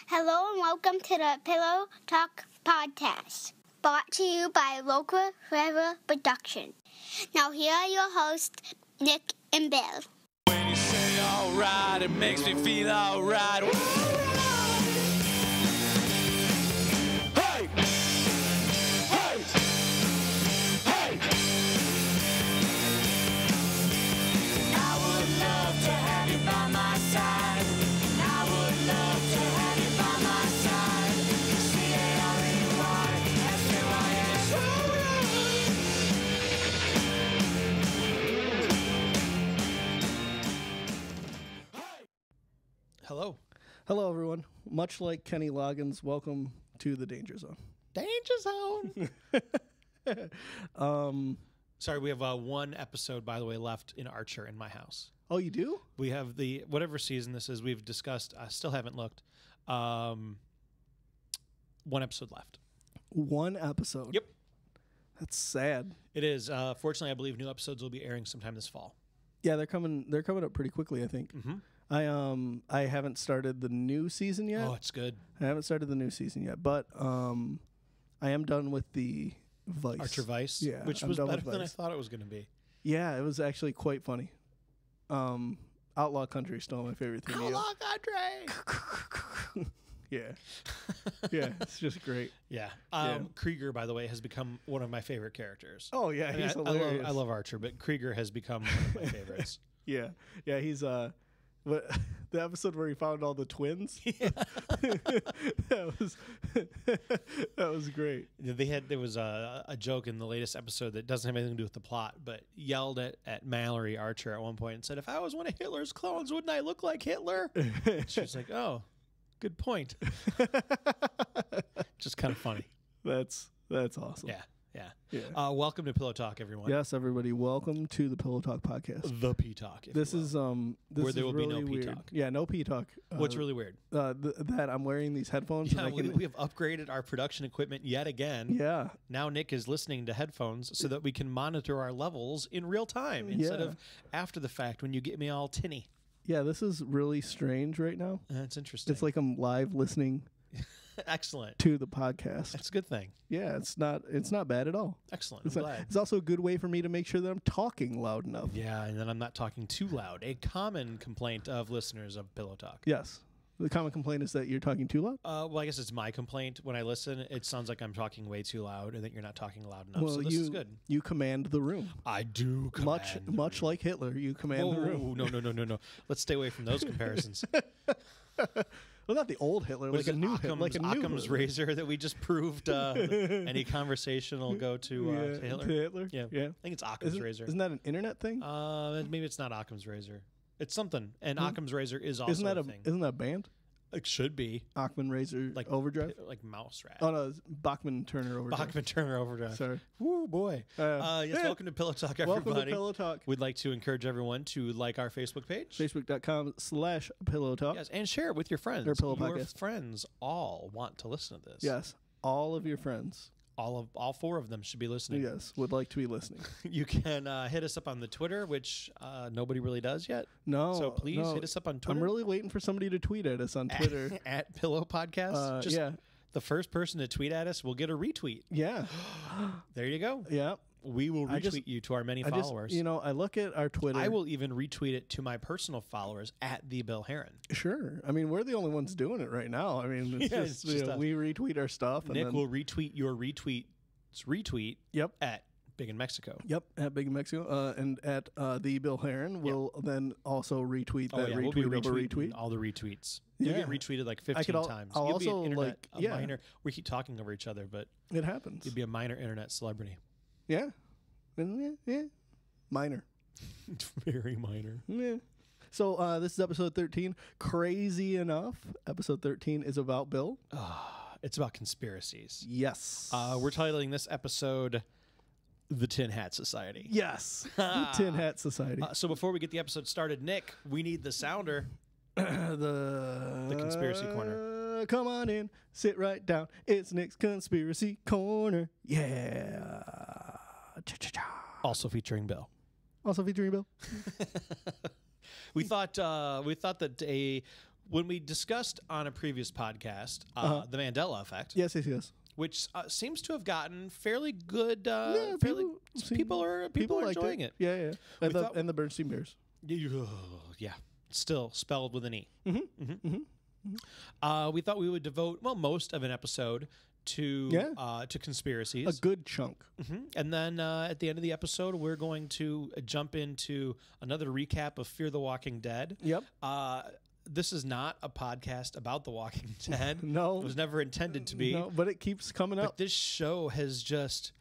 Hello and welcome to the Pillow Talk podcast, brought to you by Local Forever Production. Now here are your hosts, Nick and Bill. When you say alright, it makes me feel alright. Hey! Hey! Hey! I would love to have you by my side. I would love to have you by my side. C-A-R-E-Y-S-T-Y-S. Hello. Hello, everyone. Much like Kenny Loggins, welcome to the Danger Zone. Danger Zone. Sorry, we have one episode, by the way, left in Archer in my house. Oh, you do? We have the, whatever season this is, we've discussed, I still haven't looked. One episode left. One episode? Yep. That's sad. It is. Fortunately, I believe new episodes will be airing sometime this fall. Yeah, they're coming up pretty quickly, I think. Mm-hmm. I haven't started the new season yet. Oh, it's good. I haven't started the new season yet, but I am done with the Vice. Archer Vice, Yeah, which I'm was done better with than I Vice. thought it was going to be. Yeah, it was actually quite funny. Outlaw Country is still my favorite thing. Outlaw Country! Yeah. Yeah, it's just great. Yeah. Yeah. Krieger, by the way, has become one of my favorite characters. Oh, yeah, I mean, he's I hilarious. love Archer, but Krieger has become one of my favorites. Yeah, yeah, he's what, the episode where he found all the twins. Yeah. that was great. There was a joke in the latest episode that doesn't have anything to do with the plot, but yelled at Mallory Archer at one point and said, "If I was one of Hitler's clones, wouldn't I look like Hitler?" She's like, "Oh, good point." Just kind of funny. That's awesome. Yeah. Yeah. Welcome to Pillow Talk, everyone. Yes, everybody, welcome to the Pillow Talk podcast. The P Talk. if This you will. is this Where is there will be really no P weird. Talk. Yeah, no P talk. What's really weird? That I'm wearing these headphones. Yeah, and I can, we have upgraded our production equipment yet again. yeah, Now Nick is listening to headphones so that we can monitor our levels in real time instead Yeah. of after the fact when you get me all tinny. yeah. This is really strange right now. That's interesting. It's like I'm live listening Excellent. to the podcast. That's a good thing. Yeah, it's not bad at all. Excellent. It's, I'm glad. it's also a good way for me to make sure that I'm talking loud enough. Yeah, and then I'm not talking too loud. A common complaint of listeners of Pillow Talk. Yes. The common complaint is that you're talking too loud. Well, I guess it's my complaint. When I listen, it sounds like I'm talking way too loud and that you're not talking loud enough. Well, so this is good. You command the room. I do command the Much room. like Hitler, you command Whoa, the room. No. Let's stay away from those comparisons. Well, not the old Hitler, What like a is it, new Hitler. Like a new Occam's Hitler. razor that we just proved any conversation will go to Hitler. To Hitler? Yeah. Yeah. I think it's Occam's razor. Isn't that an internet thing? Maybe it's not Occam's razor. It's something. And Occam's razor is also isn't that a thing. Isn't that a band? It should be. Achman Razor Like Overdrive? Like Mouse Rat. Oh, no, it's Bachman Turner Overdrive. Bachman Turner Overdrive. Sorry. Woo, boy. Yes, welcome to Pillow Talk, everybody. Welcome to Pillow Talk. We'd like to encourage everyone to like our Facebook page. Facebook.com/Pillow Talk. Yes, and share it with your friends. Their Pillow Your Podcast. friends all want to listen to this. Yes. All of your friends, All four of them should be listening. yes, would like to be listening. You can hit us up on the Twitter, which nobody really does yet. No. So please no. hit us up on Twitter. I'm really waiting for somebody to tweet at us on Twitter. at Pillow Podcast. Just yeah. the first person to tweet at us will get a retweet. Yeah. There you go. Yeah. We will I just- retweet you to our many I just, followers. I look at our Twitter. I will even retweet it to my personal followers at the Bill Heron. Sure. I mean, we're the only ones doing it right now. I mean, it's Yeah, just, it's just us. we retweet our stuff. And Nick then, will retweet your retweet's retweet Yep. at Big in Mexico. Yep. At Big in Mexico. And at the Bill Heron will then also retweet that we'll be retweet of a retweeting retweet. all the retweets. You Yeah. get retweeted like 15 al- times. I'll You'll be an also, internet, like, a yeah. minor. We keep talking over each other, but It happens. you'd be a minor internet celebrity. Yeah. And yeah. Minor. Very minor. Yeah. So this is episode 13. Crazy enough, episode 13 is about Bill. It's about conspiracies. Yes. We're titling this episode The Tin Hat Society. Yes. The Tin Hat Society. So before we get the episode started, Nick, we need the sounder. The conspiracy corner. Come on in, sit right down. It's Nick's conspiracy corner. Yeah. Cha-cha-cha. Also featuring Bill. Also featuring Bill. We thought that a when we discussed on a previous podcast the Mandela effect, Yes. which seems to have gotten fairly good. Yeah, People are liked enjoying it. Yeah. And the Bernstein Bears. Yeah, still spelled with an E. Mm-hmm. We thought we would devote most of an episode to conspiracies, A good chunk. and then at the end of the episode, we're going to jump into another recap of Fear the Walking Dead. Yep. This is not a podcast about The Walking Dead. No. It was never intended to be. No, but it keeps coming But up. this show has just,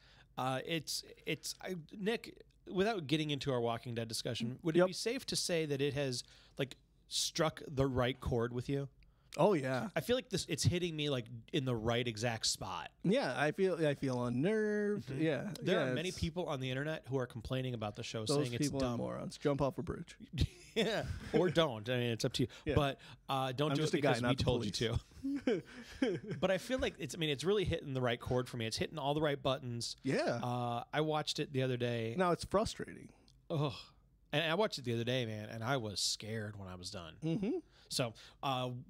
Nick, without getting into our Walking Dead discussion, would it be safe to say that it has struck the right chord with you? Oh yeah. I feel like it's hitting me in the right exact spot. Yeah, I feel unnerved. Yeah. There are many people on the internet who are complaining about the show, Those saying it's people are dumb. morons. Jump off a bridge. Yeah, or don't. I mean, it's up to you. Yeah. But don't do just it a guy, because we not the told you to. But I feel like it's really hitting the right chord for me. It's hitting all the right buttons. Yeah. I watched it the other day. Now it's frustrating. Ugh. And I watched it the other day, man, and I was scared when I was done. Mm-hmm. So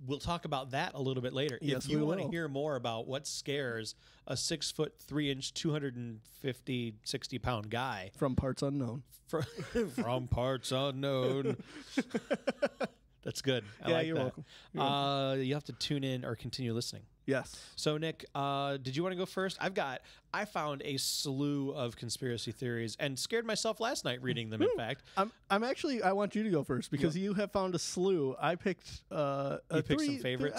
we'll talk about that a little bit later. Yes, if you we want to will. hear more about what scares a 6'3", 250, 60-pound guy From parts unknown. from parts unknown. That's good. I like you're that. welcome. You have to tune in or continue listening. Yes. So, Nick, did you want to go first? I found a slew of conspiracy theories and scared myself last night reading them, in fact. I'm actually. I want you to go first because you have found a slew. I picked. You picked some favorites?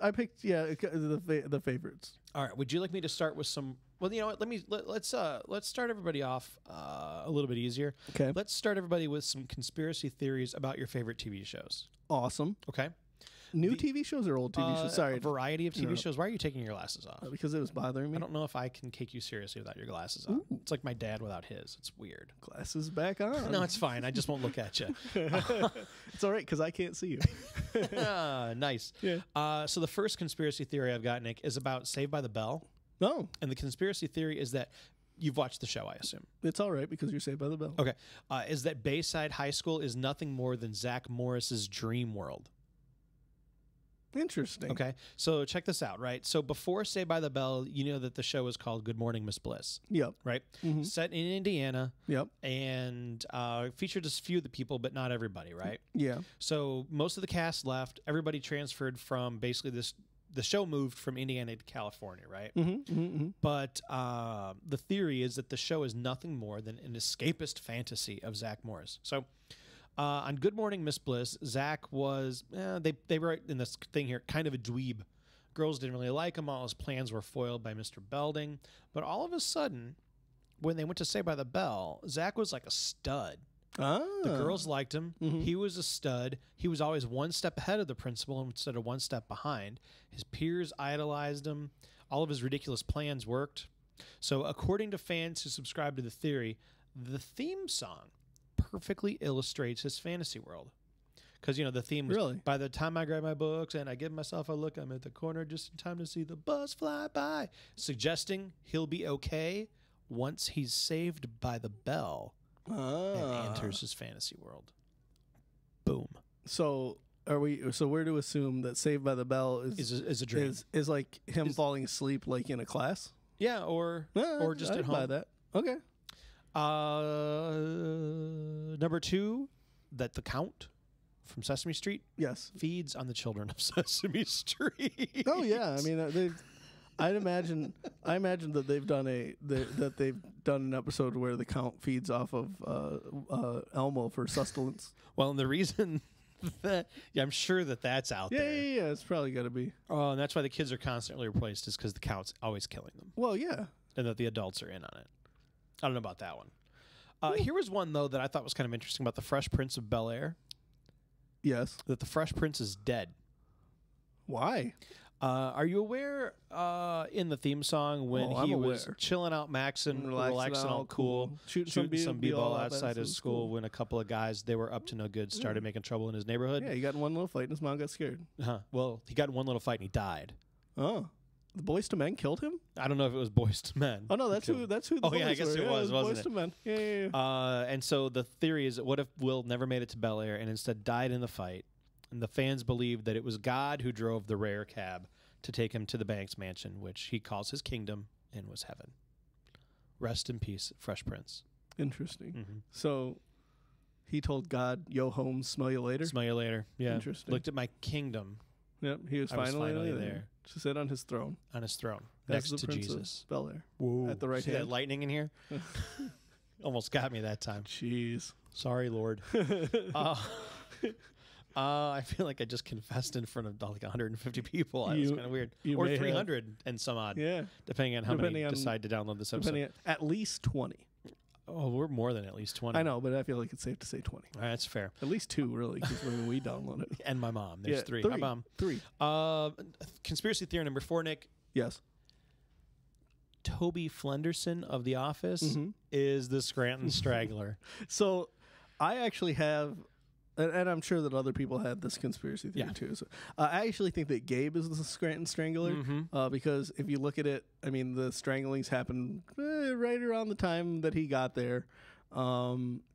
I picked. Yeah, the favorites. All right. Would you like me to start with some? Well, you know what? Let's start everybody off a little bit easier. Okay. Let's start everybody with some conspiracy theories about your favorite TV shows. Awesome. Okay. New TV shows or old TV shows? Sorry, A variety of TV shows. Why are you taking your glasses off? because it was bothering me. I don't know if I can take you seriously without your glasses on. It's like my dad without his. It's weird. Glasses back on. No, it's fine. I just won't look at you. It's all right because I can't see you. Nice. Yeah. So the first conspiracy theory I've got, Nick, is about Saved by the Bell. No, And the conspiracy theory is that you've watched the show, I assume. it's all right because you're Saved by the Bell. Okay. Is that Bayside High School is nothing more than Zach Morris's dream world. Interesting. Okay. So check this out, right? So before Saved by the Bell, you know that the show was called Good Morning, Miss Bliss, Yep. right? Mhm. Set in Indiana Yep. and featured a few of the people, but not everybody, right? Yeah. So most of the cast left. Everybody transferred from basically the show moved from Indiana to California, right? Mm-hmm. Mm-hmm. But the theory is that the show is nothing more than an escapist fantasy of Zach Morris. So on Good Morning, Miss Bliss, Zach was, they were in this thing here, kind of a dweeb. Girls didn't really like him. All his plans were foiled by Mr. Belding. But all of a sudden, when they went to Saved by the Bell, Zach was like a stud. Ah. The girls liked him. Mhm. He was a stud. He was always one step ahead of the principal instead of one step behind. His peers idolized him. All of his ridiculous plans worked. So, according to fans who subscribe to the theory, the theme song perfectly illustrates his fantasy world. Because, the theme was, Really? by the time I grab my books and I give myself a look, I'm at the corner just in time to see the bus fly by, suggesting he'll be okay once he's saved by the bell and enters his fantasy world. Boom. So are we? So we're to assume that Saved by the Bell Is a dream. is like him falling asleep, like in a class, Yeah, or just I'd at buy home. that. Okay. Number 2, that the Count from Sesame Street Yes. feeds on the children of Sesame Street. Oh yeah. I mean, I imagine that they've done an episode where the Count feeds off of Elmo for sustenance. Well, and the reason that I'm sure that's out Yeah, there. yeah, yeah. It's probably got to be. Oh, and that's why the kids are constantly replaced, is because the Count's always killing them, Well, yeah. and that the adults are in on it. I don't know about that one. Here was one though that I thought was kind of interesting about the Fresh Prince of Bel-Air. Yes. That the Fresh Prince is dead. Why? Are you aware in the theme song when I'm he was aware. chilling out, maxing, relaxing all cool, shooting some b-ball outside his school when a couple of guys, they were up to no good, started making trouble in his neighborhood? Yeah, he got in one little fight and his mom got scared. Well, he got in one little fight and he died. Oh, the Boys to Men killed him? I don't know if it was Boys to Men. Oh no, that's who. That's who. The Oh, yeah, I boys guess were. it was, wasn't Boys it? to Men. Yeah, yeah, yeah. And so the theory is that what if Will never made it to Bel Air and instead died in the fight? And the fans believed that it was God who drove the rare cab to take him to the Banks mansion, which he calls his kingdom and was heaven. Rest in peace, Fresh Prince. Interesting. Mm-hmm. So he told God, "Yo, home, smell you later." Smell you later. Yeah. Interesting. Looked at my kingdom Yep, he was I was finally, finally there there. to sit on his throne on his throne as next the to Prince Jesus. of Bel-Air. Whoa. At the right See hand. that lightning in here? Almost got me that time. Jeez. Sorry, Lord. I feel like I just confessed in front of like 150 people. That was kind of weird. you Or may 300 and some odd. Yeah. Depending on how many decide to download this episode. Depending at least 20. Oh, we're more than at least 20. I know, but I feel like it's safe to say 20. All right, that's fair. At least 2, really, because when we download it. And my mom. There's Yeah, 3. 3. My mom. 3. Conspiracy theory number 4, Nick. Yes. Toby Flenderson of The Office Mm-hmm. is the Scranton Strangler. So I actually have, and I'm sure that other people have this conspiracy theory Yeah. too. So I actually think that Gabe is the Scranton Strangler because if you look at it, I mean, the stranglings happened right around the time that he got there.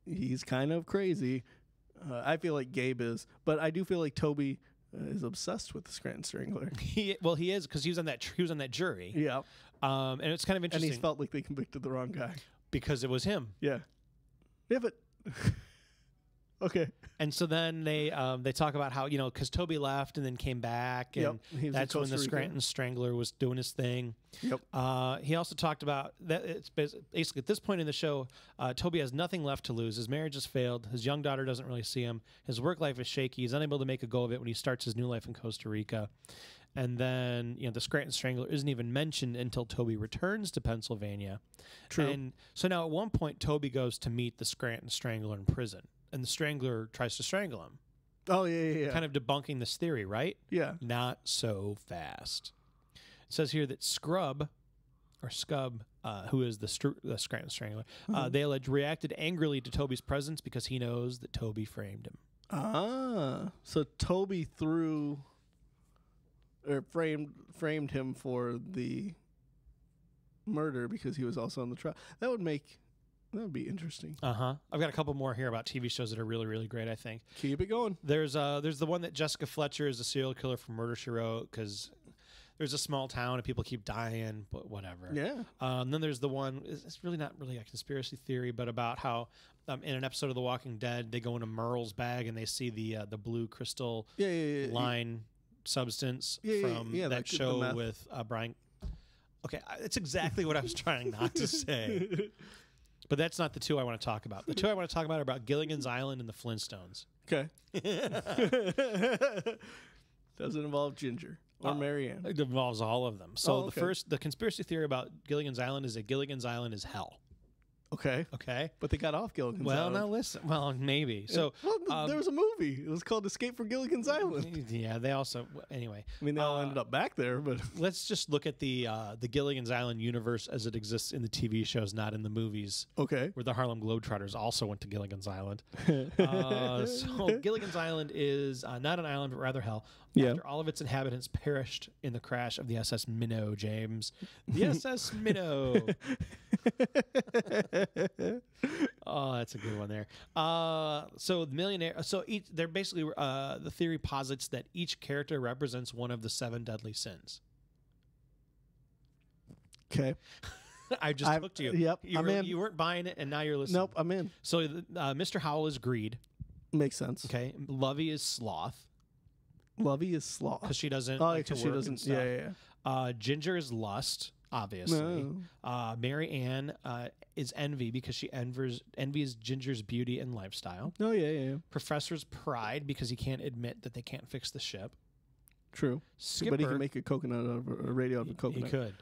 He's kind of crazy. I feel like Gabe is, but I do feel like Toby is obsessed with the Scranton Strangler. He is because he was on that jury. Yeah, And it's kind of and interesting he's felt like they convicted the wrong guy. because it was him. Yeah, yeah, but okay. And so then they talk about how, because Toby left and then came back, and Yep, he was in that's when Costa the Rica. Scranton Strangler was doing his thing. Yep. He also talked about that it's basically at this point in the show, Toby has nothing left to lose. His marriage has failed. His young daughter doesn't really see him. His work life is shaky. He's unable to make a go of it when he starts his new life in Costa Rica. And then, the Scranton Strangler isn't even mentioned until Toby returns to Pennsylvania. True. And so now at one point, Toby goes to meet the Scranton Strangler in prison, and the Strangler tries to strangle him, Oh yeah. kind of debunking this theory, right? Yeah. Not so fast. It says here that Scrub, who is the Scranton Strangler, they allege reacted angrily to Toby's presence because he knows that Toby framed him. So Toby framed him for the murder because he was also on the trial. That would be interesting. I've got a couple more here about TV shows that are really, really great, I think. Keep it going. There's the one that Jessica Fletcher is a serial killer from Murder, She Wrote, because there's a small town and people keep dying, but whatever. Yeah. Then there's the one, it's really not really a conspiracy theory, but about how in an episode of The Walking Dead, they go into Merle's bag and they see the blue crystal line substance from that show with Brian. Okay, it's exactly what I was trying not to say. But that's not the 2 I want to talk about. The 2 I want to talk about are about Gilligan's Island and the Flintstones. Okay. Doesn't involve Ginger or Marianne. It involves all of them. So okay. the conspiracy theory about Gilligan's Island is that Gilligan's Island is hell. Okay. Okay. But they got off Gilligan's Well, Island. now listen. Well, maybe. So there was a movie. It was called Escape from Gilligan's Island. Yeah, they also anyway. I mean, they all ended up back there, but Let's just look at the Gilligan's Island universe as it exists in the TV shows, not in the movies, okay. where the Harlem Globetrotters also went to Gilligan's Island. So Gilligan's Island is not an island, but rather hell. Yeah. After all of its inhabitants perished in the crash of the SS Minnow, James. The SS Minnow. Oh, that's a good one there. So the millionaire. So they're basically the theory posits that each character represents one of the 7 deadly sins. Okay. I just hooked you. Yep, I'm in. You weren't buying it, and now you're listening. Nope, I'm in. So Mr. Howell is greed. Makes sense. Okay. Lovey is sloth Lovey is sloth. because she doesn't. Oh, like to because she work and doesn't. stuff. Yeah. Ginger is lust, obviously. No. Mary Ann is envy because she envies Ginger's beauty and lifestyle. Oh, yeah. Professor's pride because he can't admit that they can't fix the ship. True. Skipper, But he can make a coconut out of a radio out of a coconut. He could.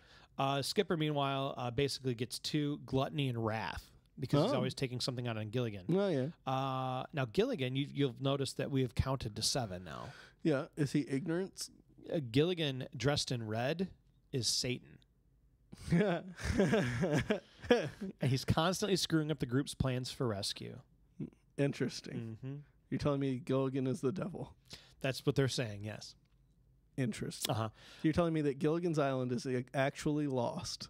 Skipper, meanwhile, basically gets 2 gluttony and wrath because he's always taking something out on Gilligan. Oh, yeah. Now, Gilligan, you'll notice that we have counted to 7 now. Yeah. Is he ignorant? Gilligan, dressed in red, is Satan. Yeah. And he's constantly screwing up the group's plans for rescue. Interesting. Mm-hmm. You're telling me Gilligan is the devil. That's what they're saying, yes. Interesting. Uh-huh. So you're telling me that Gilligan's Island is actually lost.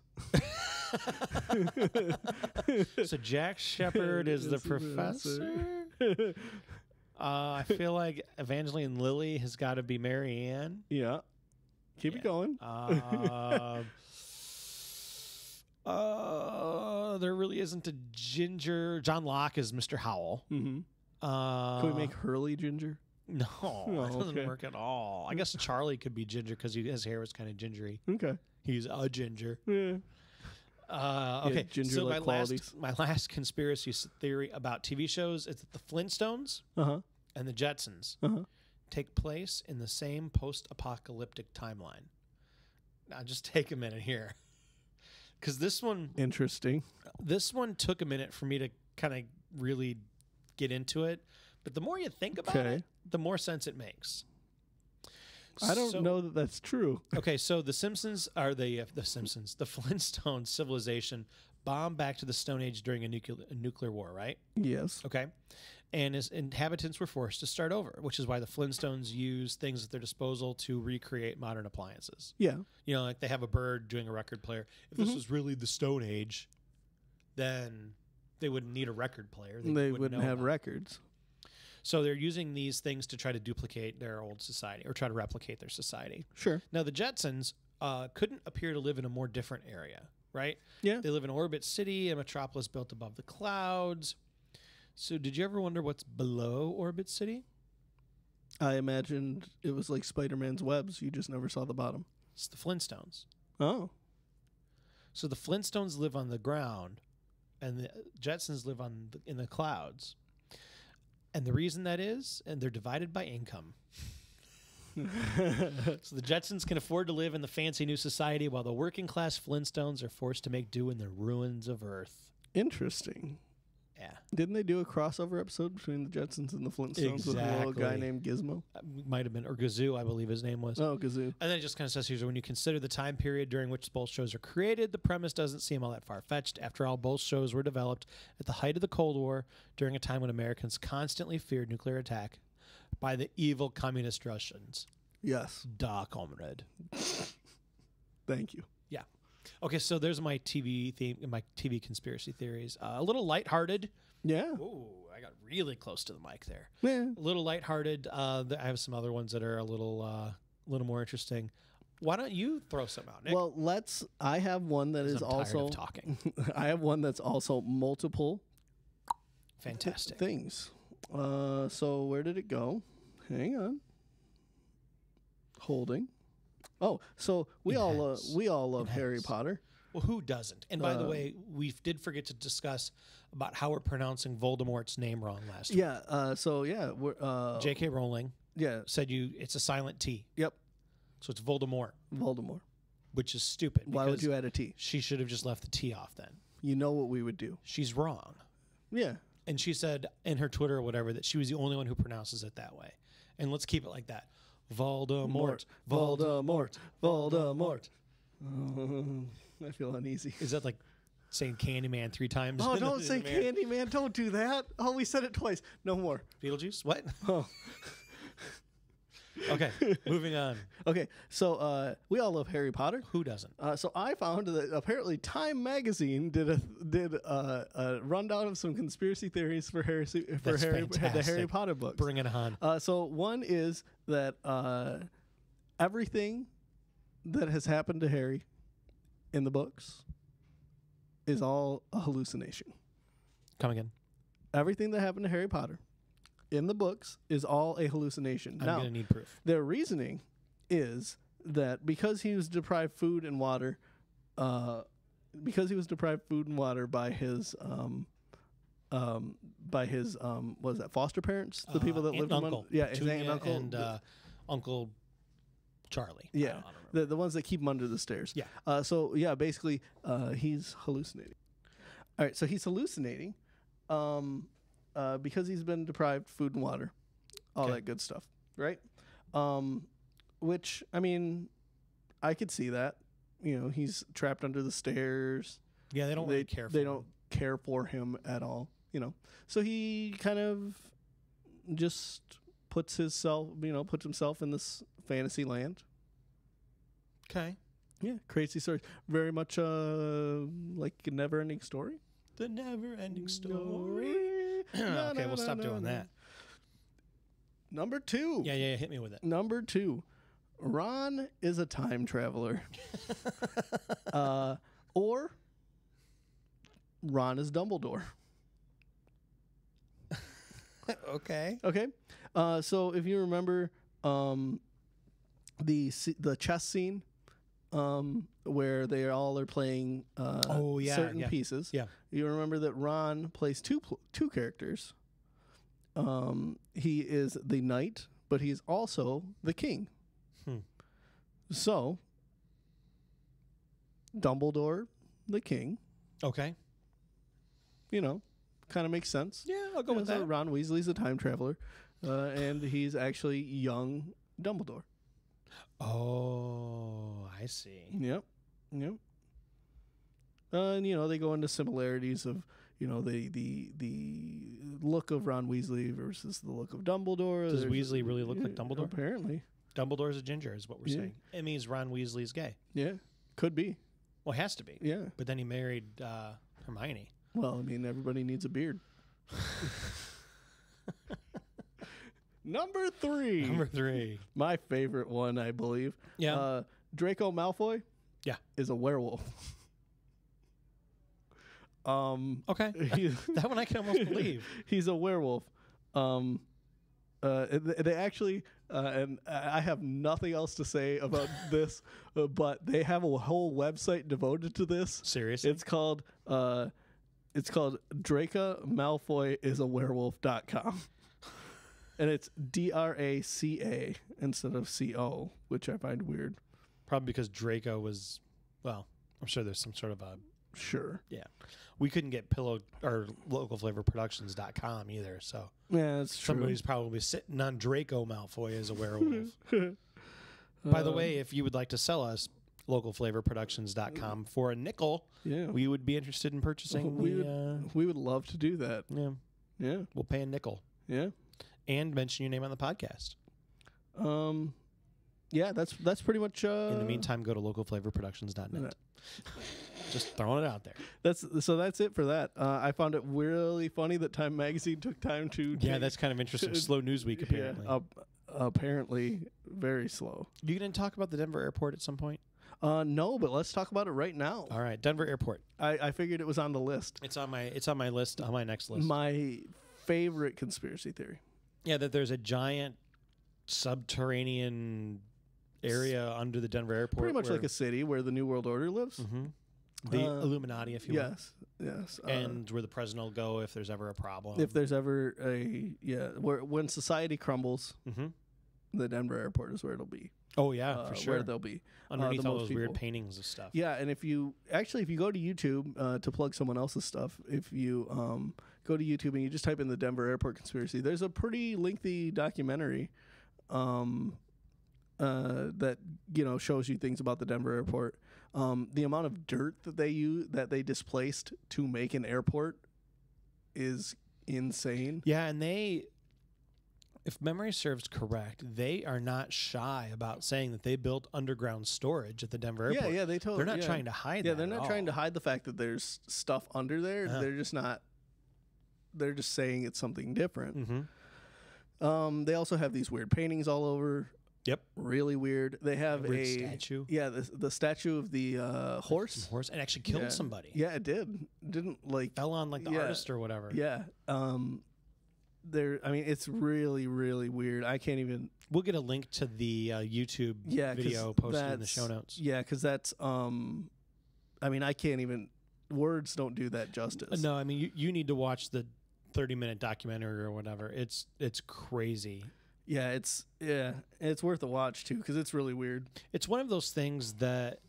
So Jack Shepard is the professor. I feel like Evangeline Lilly has got to be Mary Ann. Yeah. Keep it going. There really isn't a ginger. John Locke is Mr. Howell. Mm-hmm. Can we make Hurley ginger? No, that doesn't okay. work at all. I guess Charlie could be ginger because his hair was kind of gingery. Okay. He's a ginger. Yeah. Okay, so ginger-like qualities. my last conspiracy theory about TV shows is that the Flintstones and the Jetsons take place in the same post-apocalyptic timeline. Now, just take a minute here, because this one took a minute for me to kind of really get into it. But the more you think about it, the more sense it makes. I don't know that that's true. Okay, so the Flintstones civilization bombed back to the Stone Age during a nuclear war, right? Yes. Okay. And his inhabitants were forced to start over, which is why the Flintstones use things at their disposal to recreate modern appliances. Yeah. You know, like they have a bird doing a record player. If this was really the Stone Age, then they wouldn't need a record player. They wouldn't have records. So they're using these things to try to duplicate their old society or try to replicate their society. Sure. Now, the Jetsons couldn't appear to live in a more different area, right? Yeah. They live in Orbit City, a metropolis built above the clouds. So did you ever wonder what's below Orbit City? I imagined it was like Spider-Man's webs. You just never saw the bottom. It's the Flintstones. Oh. So the Flintstones live on the ground, and the Jetsons live in the clouds. And the reason that is, and they're divided by income. So the Jetsons can afford to live in the fancy new society while the working class Flintstones are forced to make do in the ruins of Earth. Interesting. Yeah. Didn't they do a crossover episode between the Jetsons and the Flintstones with a little guy named Gizmo? Might have been, or Gazoo, I believe his name was. Oh, Gazoo. And then it just kind of says here, when you consider the time period during which both shows are created, the premise doesn't seem all that far-fetched. After all, both shows were developed at the height of the Cold War, during a time when Americans constantly feared nuclear attack by the evil communist Russians. Yes. Da, comrade. Thank you. Yeah. Okay, so there's my TV theme, my TV conspiracy theories. A little lighthearted. Yeah. Ooh, I got really close to the mic there. Yeah. A little lighthearted. I have some other ones that are a little more interesting. Why don't you throw some out, Nick? Well, I have one that is I'm also tired of talking. I have one that's also multiple Fantastic. things. So where did it go? Hang on. Holding. Oh, so we all love Harry Potter. Well, who doesn't? And by the way, we did forget to discuss about how we're pronouncing Voldemort's name wrong last week. Yeah. So yeah, we're J.K. Rowling said it's a silent T. Yep. So it's Voldemort, which is stupid. Why would you add a T? She should have just left the T off then. You know what we would do. She's wrong. Yeah. And she said in her Twitter or whatever that she was the only one who pronounces it that way. And let's keep it like that. Voldemort. Voldemort. Voldemort. I feel uneasy. Is that like saying Candyman 3 times? Oh, don't say Candyman. Don't do that. Oh, we said it twice. No more. Beetlejuice? What? Oh. Okay, moving on. Okay, so we all love Harry Potter. Who doesn't? So I found that apparently Time Magazine did a rundown of some conspiracy theories for the Harry Potter books. Bring it on. So one is that everything that has happened to Harry in the books is all a hallucination. Come again. Everything that happened to Harry Potter in the books is all a hallucination. I'm going to need proof. Their reasoning is that because he was deprived food and water, by his what was that, foster parents, the people that lived with him, his aunt and uncle, and Uncle Charlie. Yeah, the ones that keep him under the stairs. Yeah. So yeah, basically, he's hallucinating. All right, so he's hallucinating. Because he's been deprived food and water, all that good stuff, right? Which, I mean, I could see that. You know, he's trapped under the stairs. Yeah, they don't really care for him. They don't care for him at all, you know. So he kind of just puts himself in this fantasy land. Okay. Yeah, crazy stories. Very much like a never-ending story. The never-ending story. Okay, we'll stop doing that. Number 2. Yeah. Hit me with it. Number 2. Ron is a time traveler. Or Ron is Dumbledore. Okay. Okay. So if you remember the chess scene where they all are playing certain pieces. Yeah. You remember that Ron plays two characters. He is the knight, but he's also the king. So Dumbledore, the king. Okay. You know, kind of makes sense. Yeah, I'll go with So that. Ron Weasley's a time traveler, and he's actually young Dumbledore. Oh, I see. Yep. And they go into similarities of the look of Ron Weasley versus the look of Dumbledore. Does Weasley really look like Dumbledore? Apparently. Dumbledore's a ginger, is what we're saying. It means Ron Weasley's gay. Yeah, could be. Well, it has to be. Yeah. But then he married Hermione. Well, I mean, everybody needs a beard. Number 3. Number 3. My favorite one, I believe. Yeah. Draco Malfoy. Yeah. Is a werewolf. Okay. That one I can almost believe. He's a werewolf. They actually, and I have nothing else to say about this, but they have a whole website devoted to this. Seriously? It's called DracaMalfoyIsawerewolf.com. And it's DRACA instead of CO, which I find weird. Probably because Draco was, well, I'm sure there's some sort of a, Sure. yeah. We couldn't get pillow or localflavorproductions.com either, so Yeah, that's true. somebody's probably sitting on Draco Malfoy as a werewolf. By the way, if you would like to sell us localflavorproductions.com for a nickel, Yeah. we would be interested in purchasing We would love to do that. yeah, Yeah. we'll pay a nickel Yeah. and mention your name on the podcast. Yeah, that's pretty much In the meantime, go to localflavorproductions.net. Just throwing it out there. That's it for that. I found it really funny that Time Magazine took time to Yeah, that's kind of interesting. Slow news week, apparently. Yeah, apparently very slow. You going to talk about the Denver airport at some point? No, but let's talk about it right now. All right, Denver airport. I figured it was on the list. It's on my list, on my next list. My favorite conspiracy theory. Yeah, that there's a giant subterranean area under the Denver airport. Pretty much like a city where the New World Order lives. The Illuminati, if you will. Yes. And where the president will go if there's ever a problem. If there's ever when society crumbles, the Denver airport is where it'll be. Oh yeah, for sure. Where they'll be underneath the all most those weird people. paintings of stuff. Yeah, and if you go to YouTube to plug someone else's stuff, if you go to YouTube and you just type in the Denver airport conspiracy, there's a pretty lengthy documentary that shows you things about the Denver airport. The amount of dirt that they displaced to make an airport is insane. Yeah, and if memory serves correct, they are not shy about saying that they built underground storage at the Denver airport. Yeah, they totally. They're not trying to hide that. Yeah, they're not at trying to all. hide the fact that there's stuff under there. They're just not. They're just saying it's something different. They also have these weird paintings all over. Yep. Really weird. They have Weird a statue. Yeah, the statue of the horse. Horse and actually killed somebody. Yeah, it did. Didn't like Fell on like the artist or whatever. Yeah. It's really, really weird. I can't even. We'll get a link to the YouTube video posted in the show notes. Yeah, because that's. I can't even. Words don't do that justice. No, I mean you need to watch the 30-minute documentary or whatever. It's crazy. Yeah, it's worth a watch too because it's really weird. It's one of those things that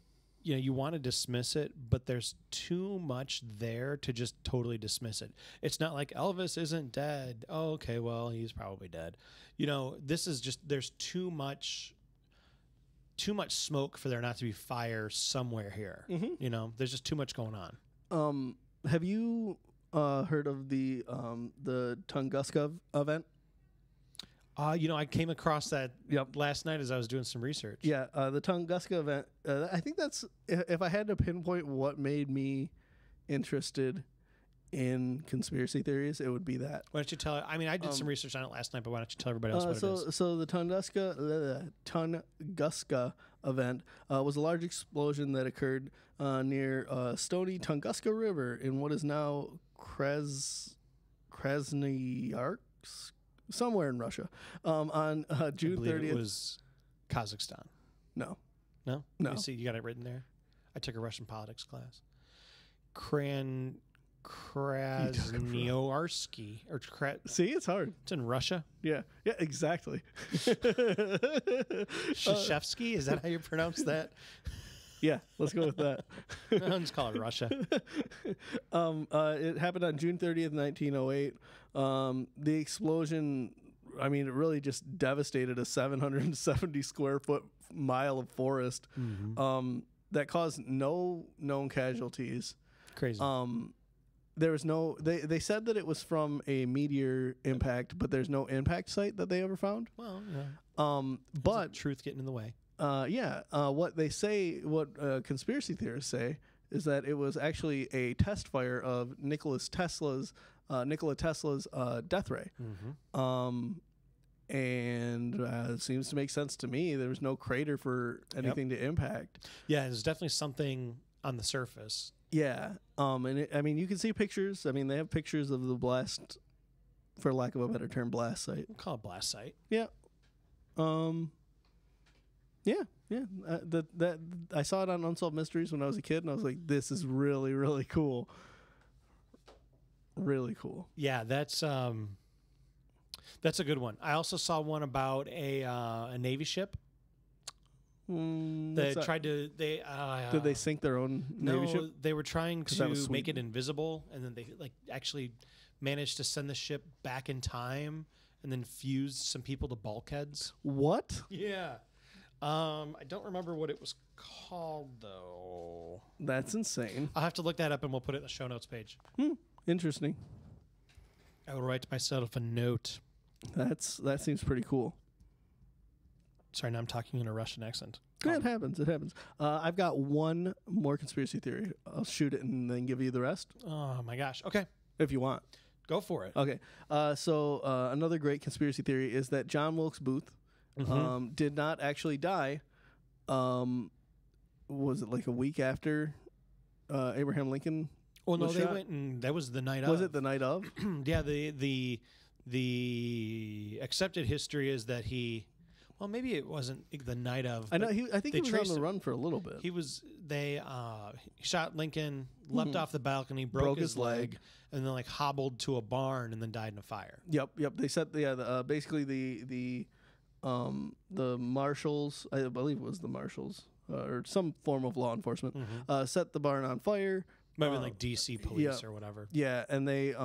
you want to dismiss it, but there's too much there to just totally dismiss it. It's not like Elvis isn't dead. Oh, okay, well, he's probably dead. This is just there's too much smoke for there not to be fire somewhere here. There's just too much going on. Have you heard of the Tunguska event? I came across that last night as I was doing some research. Yeah, the Tunguska event. I think that's if I had to pinpoint what made me interested in conspiracy theories, it would be that. Why don't you tell? I mean, I did some research on it last night, but why don't you tell everybody else what it is? So the Tunguska event was a large explosion that occurred near stony Tunguska River in what is now Krasnoyarsk, somewhere in Russia, on June 30th. It was Kazakhstan. No. No? No. You see, you got it written there. I took a Russian politics class. Krasnoyarsky or See, it's hard. It's in Russia. Yeah, exactly. Shashevsky, is that how you pronounce that? Yeah, let's go with that. I'll just call it Russia. It happened on June 30th, 1908. The explosion, I mean, it really just devastated a 770 square foot mile of forest that caused no known casualties. Crazy. There was no. They said that it was from a meteor impact, but there's no impact site that they ever found. Well, yeah. But truth getting in the way. what they say, what conspiracy theorists say, is that it was actually a test fire of Nikola Tesla's death ray. And it seems to make sense to me. There was no crater for anything to impact. Yeah, there's definitely something on the surface. Yeah. And I mean, you can see pictures. I mean, they have pictures of the blast, for lack of a better term, blast site. We'll call it blast site. Yeah. Yeah. That I saw it on Unsolved Mysteries when I was a kid, and I was like, "This is really, really cool." Really cool. Yeah, that's a good one. I also saw one about a Navy ship that tried to did they sink their own Navy ship? They were trying to make Sweden. it invisible, and then they actually managed to send the ship back in time, and then fused some people to bulkheads. What? Yeah. I don't remember what it was called though. That's insane. I'll have to look that up, and we'll put it in the show notes page. Interesting. I will write myself a note. That seems pretty cool. Sorry, now I'm talking in a Russian accent. Yeah, it happens. It happens. I've got one more conspiracy theory. I'll shoot it and then give you the rest. Oh my gosh. Okay, if you want. go for it. Okay. So another great conspiracy theory is that John Wilkes Booth did not actually die. Was it like a week after Abraham Lincoln? Well, no, was they shot? went and that was the night of. Was it the night of? Yeah, the accepted history is that he. Well, maybe it wasn't the night of. I know. I think he was on traced the run for a little bit. He was. They shot Lincoln, leapt off the balcony, broke his leg, and then hobbled to a barn, and then died in a fire. Yep. They set basically the marshals. I believe it was the marshals or some form of law enforcement set the barn on fire. Maybe like DC police or whatever. Yeah, and they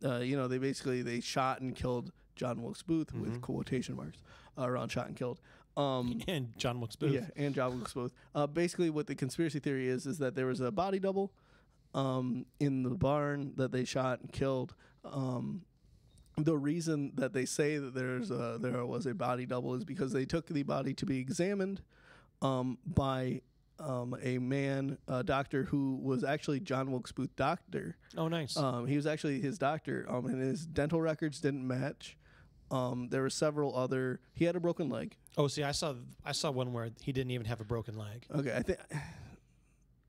they basically shot and killed John Wilkes Booth with quotation marks around shot and killed. And John Wilkes Booth. Yeah, and John Wilkes Booth. Basically, what the conspiracy theory is that there was a body double in the barn that they shot and killed. The reason that they say that there was a body double is because they took the body to be examined by a doctor who was actually John Wilkes Booth doctor. Oh, nice. He was actually his doctor, and his dental records didn't match. There were several other. He had a broken leg. Oh, see, I saw one where he didn't even have a broken leg. Okay,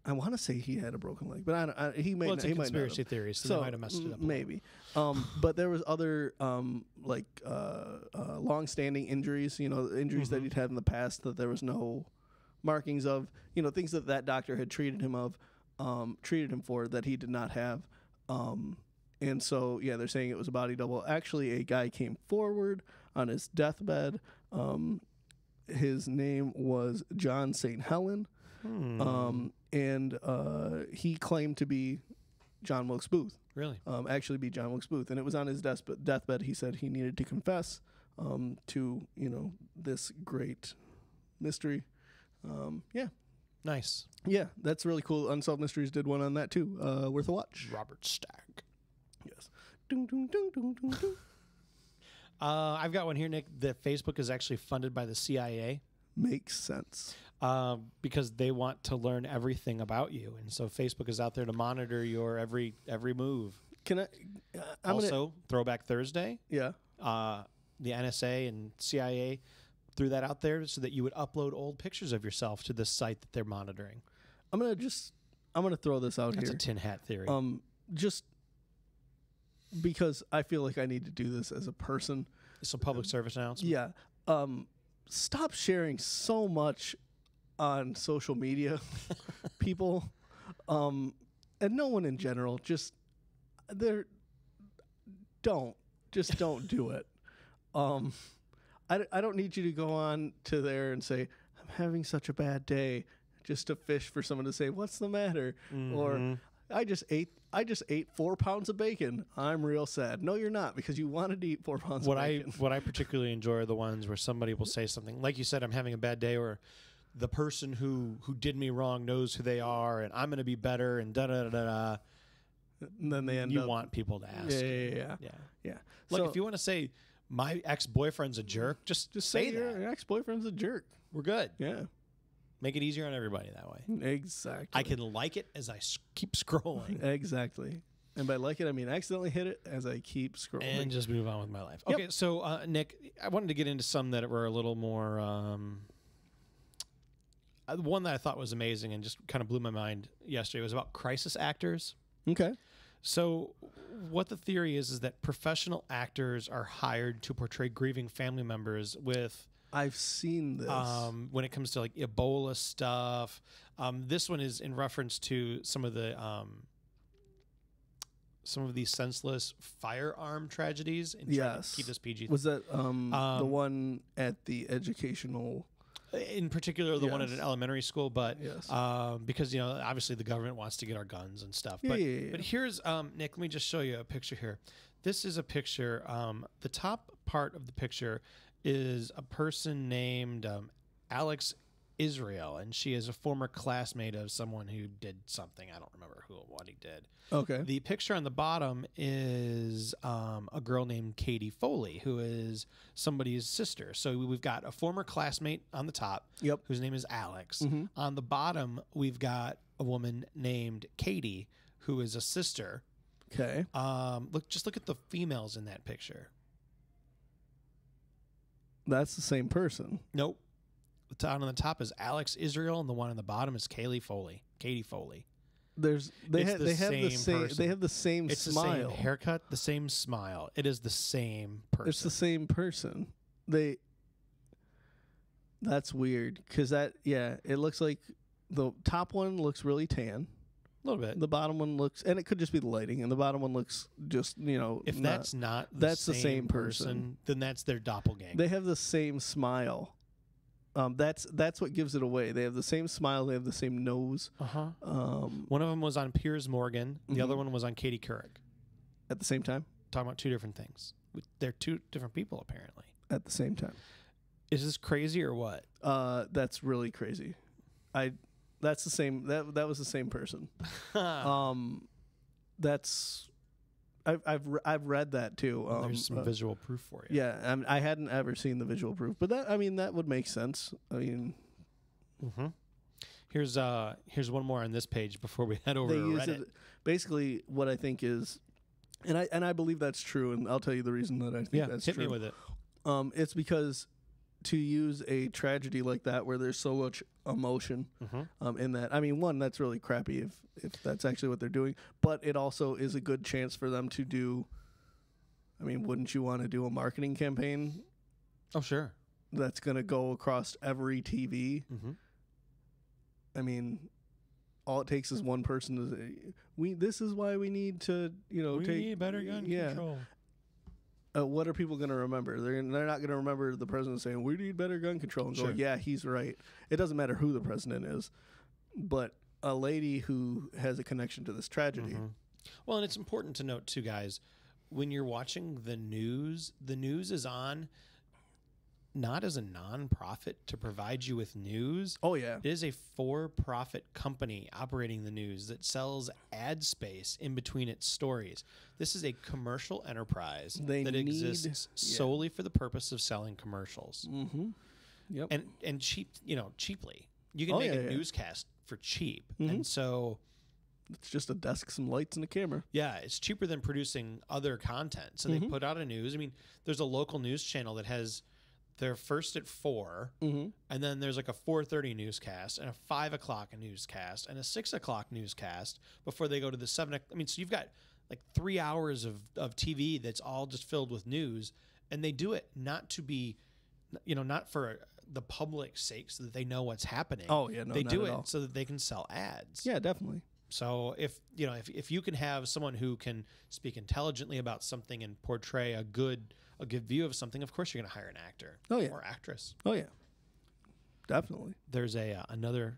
I want to say he had a broken leg, but he may. Well, it's he a might conspiracy not have. theory, so they might have messed it up. Maybe. But there was other long-standing injuries. Injuries that he'd had in the past that there was no markings of. Things that doctor had treated him for that he did not have. And so, they're saying it was a body double. Actually, a guy came forward on his deathbed. His name was John St. Helen. And he claimed to be John Wilkes Booth. Really? Actually be John Wilkes Booth. And it was on his deathbed he said he needed to confess to, this great mystery. Nice. Yeah, that's really cool. Unsolved Mysteries did one on that too. Worth a watch. Robert Stack. Yes. Dun, dun, dun, dun, dun, dun. I've got one here, Nick. That Facebook is actually funded by the CIA. Makes sense. because they want to learn everything about you, and so Facebook is out there to monitor your every move. Can I? Also, Throwback Thursday. Yeah. The NSA and CIA threw that out there so that you would upload old pictures of yourself to this site that they're monitoring. I'm gonna throw this out That's here. a tin hat theory. Just because I feel like I need to do this as a person. It's a public service announcement. Yeah. Stop sharing so much on social media, people, and no one in general. Just don't do it. I don't need you to go on to there and say, I'm having such a bad day, just to fish for someone to say, what's the matter? Or I just ate 4 pounds of bacon. I'm real sad. No, you're not, because you wanted to eat 4 pounds of bacon. What I particularly enjoy are the ones where somebody will say something like you said, I'm having a bad day, or the person who did me wrong knows who they are, and I'm going to be better, and da da da da. And then they end you up. want people to ask. Yeah. Look, So, if you want to say my ex-boyfriend's a jerk, just say that. your ex-boyfriend's a jerk. We're good. Yeah. Make it easier on everybody that way. Exactly. I can like it as I keep scrolling. Exactly. And by like it, I mean accidentally hit it as I keep scrolling. And just move on with my life. Yep. Okay, so Nick, I wanted to get into some that were a little more. One that I thought was amazing and just kind of blew my mind yesterday was about crisis actors. Okay. So, what the theory is that professional actors are hired to portray grieving family members with. I've seen this. When it comes to like Ebola stuff, this one is in reference to some of these senseless firearm tragedies. And trying to keep this PG. Was that the one at the educational? In particular, the one at an elementary school, but Yes. because obviously the government wants to get our guns and stuff. Yeah, But yeah. but here's Nick. Let me just show you a picture here. This is a picture. The top part of the picture is a person named Alex Israel, and she is a former classmate of someone who did something. I don't remember who or what he did. Okay. The picture on the bottom is a girl named Katie Foley, who is somebody's sister. So we've got a former classmate on the top, Yep. whose name is Alex. On the bottom, we've got a woman named Katie, who is a sister. Okay. Look at the females in that picture. That's the same person. Nope. The one on the top is Alex Israel, and the one on the bottom is Katie Foley. They have the same It's smile. the same haircut, the same smile. It is the same person. It's the same person. That's weird because it looks like the top one looks really tan. A little bit. The bottom one looks, and it could just be the lighting, and the bottom one looks just If that's not the same person, then that's their doppelganger. They have the same smile. That's what gives it away. They have the same smile. They have the same nose. One of them was on Piers Morgan. The other one was on Katie Couric. At the same time. Talking about two different things. They're two different people, apparently. At the same time. Is this crazy or what? That's really crazy. That's the same. That was the same person. I've read that too. There's some visual proof for you. Yeah, I hadn't ever seen the visual proof, but that would make sense. I mean, here's one more on this page before we head over they to use Reddit. it. Basically, what I think is, and I believe that's true, and I'll tell you the reason that I think that's hit true. me with it. It's because to use a tragedy like that where there's so much emotion in that. I mean, one, that's really crappy if that's actually what they're doing, but it also is a good chance for them to do. I mean, wouldn't you want to do a marketing campaign? Oh, sure. That's going to go across every TV. I mean, all it takes is one person to say, this is why we need to, We need better gun control. What are people going to remember? They're not going to remember the president saying, we need better gun control, and go, yeah, he's right. It doesn't matter who the president is, but a lady who has a connection to this tragedy. Well, and it's important to note, too, guys, when you're watching the news is on not as a nonprofit to provide you with news. Oh, yeah. It is a for-profit company operating the news that sells ad space in between its stories. This is a commercial enterprise that exists solely for the purpose of selling commercials. Yep. And cheaply. You can Oh, make yeah, a yeah. newscast for cheap. Mhm. And so, It's just a desk, some lights, and a camera. yeah, it's cheaper than producing other content. So they Mhm. put out a news. I mean, there's a local news channel that has their first at 4, Mm-hmm. and then there's like a 4:30 newscast and a 5 o'clock newscast and a 6 o'clock newscast before they go to the 7. I mean, so you've got like 3 hours of TV that's all just filled with news, and they do it not to be, not for the public's sake so that they know what's happening. Oh, yeah, no, they not do at it all. so that they can sell ads. Yeah, definitely. So if you can have someone who can speak intelligently about something and portray a good view of something, of course you're going to hire an actor or actress. Oh, yeah. Definitely. There's another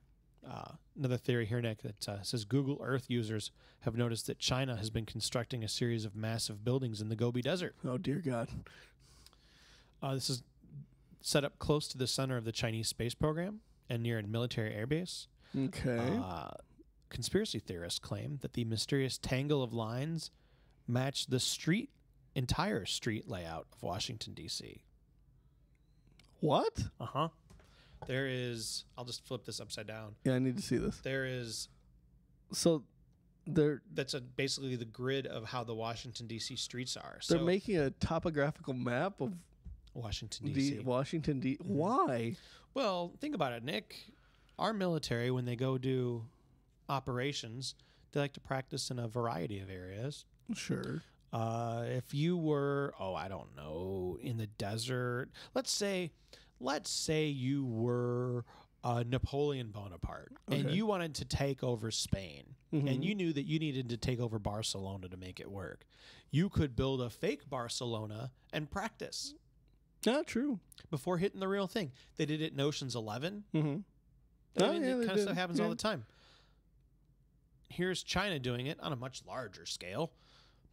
theory here, Nick, that says Google Earth users have noticed that China has been constructing a series of massive buildings in the Gobi Desert. Oh, dear God. This is set up close to the center of the Chinese space program and near a military airbase. Okay. Conspiracy theorists claim that the mysterious tangle of lines match the entire street layout of Washington, D.C. What? Uh-huh. There is, I'll just flip this upside down. Yeah, I need to see this. There is, So that's basically the grid of how the Washington, D.C. streets are. they're So making a topographical map of Washington, D.C. Washington, D. Why? Well, think about it, Nick. Our military, when they go do operations, they like to practice in a variety of areas. Sure. If you were, I don't know, in the desert, let's say you were Napoleon Bonaparte and Okay. you wanted to take over Spain Mhm. and you knew that you needed to take over Barcelona to make it work. You could build a fake Barcelona and practice Not true. before hitting the real thing. They did it in Ocean's 11. Mm-hmm. I mean, it kind of stuff happens all Yeah. the time. Here's China doing it on a much larger scale.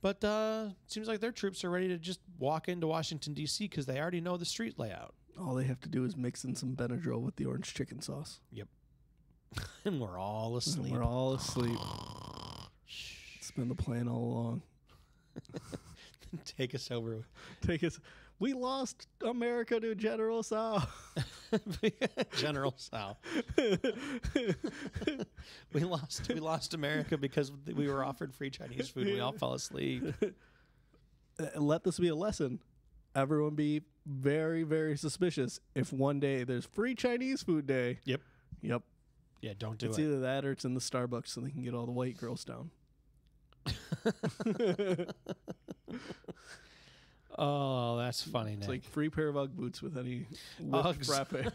But it seems like their troops are ready to just walk into Washington, D.C. because they already know the street layout. All they have to do is mix in some Benadryl with the orange chicken sauce. Yep. And we're all And asleep. we're all asleep. It's been the plan all along. Take us over. Take us. We lost America to General Tso. General Tso. We lost America because we were offered free Chinese food and we all fell asleep. Let this be a lesson. Everyone be very, very suspicious if one day there's free Chinese food day. Yep. Yep. Yeah, don't do It's it. either that or it's in the Starbucks so they can get all the white girls down. Oh, that's funny, Nick. It's like free pair of Ugg boots with any whipped, Uggs.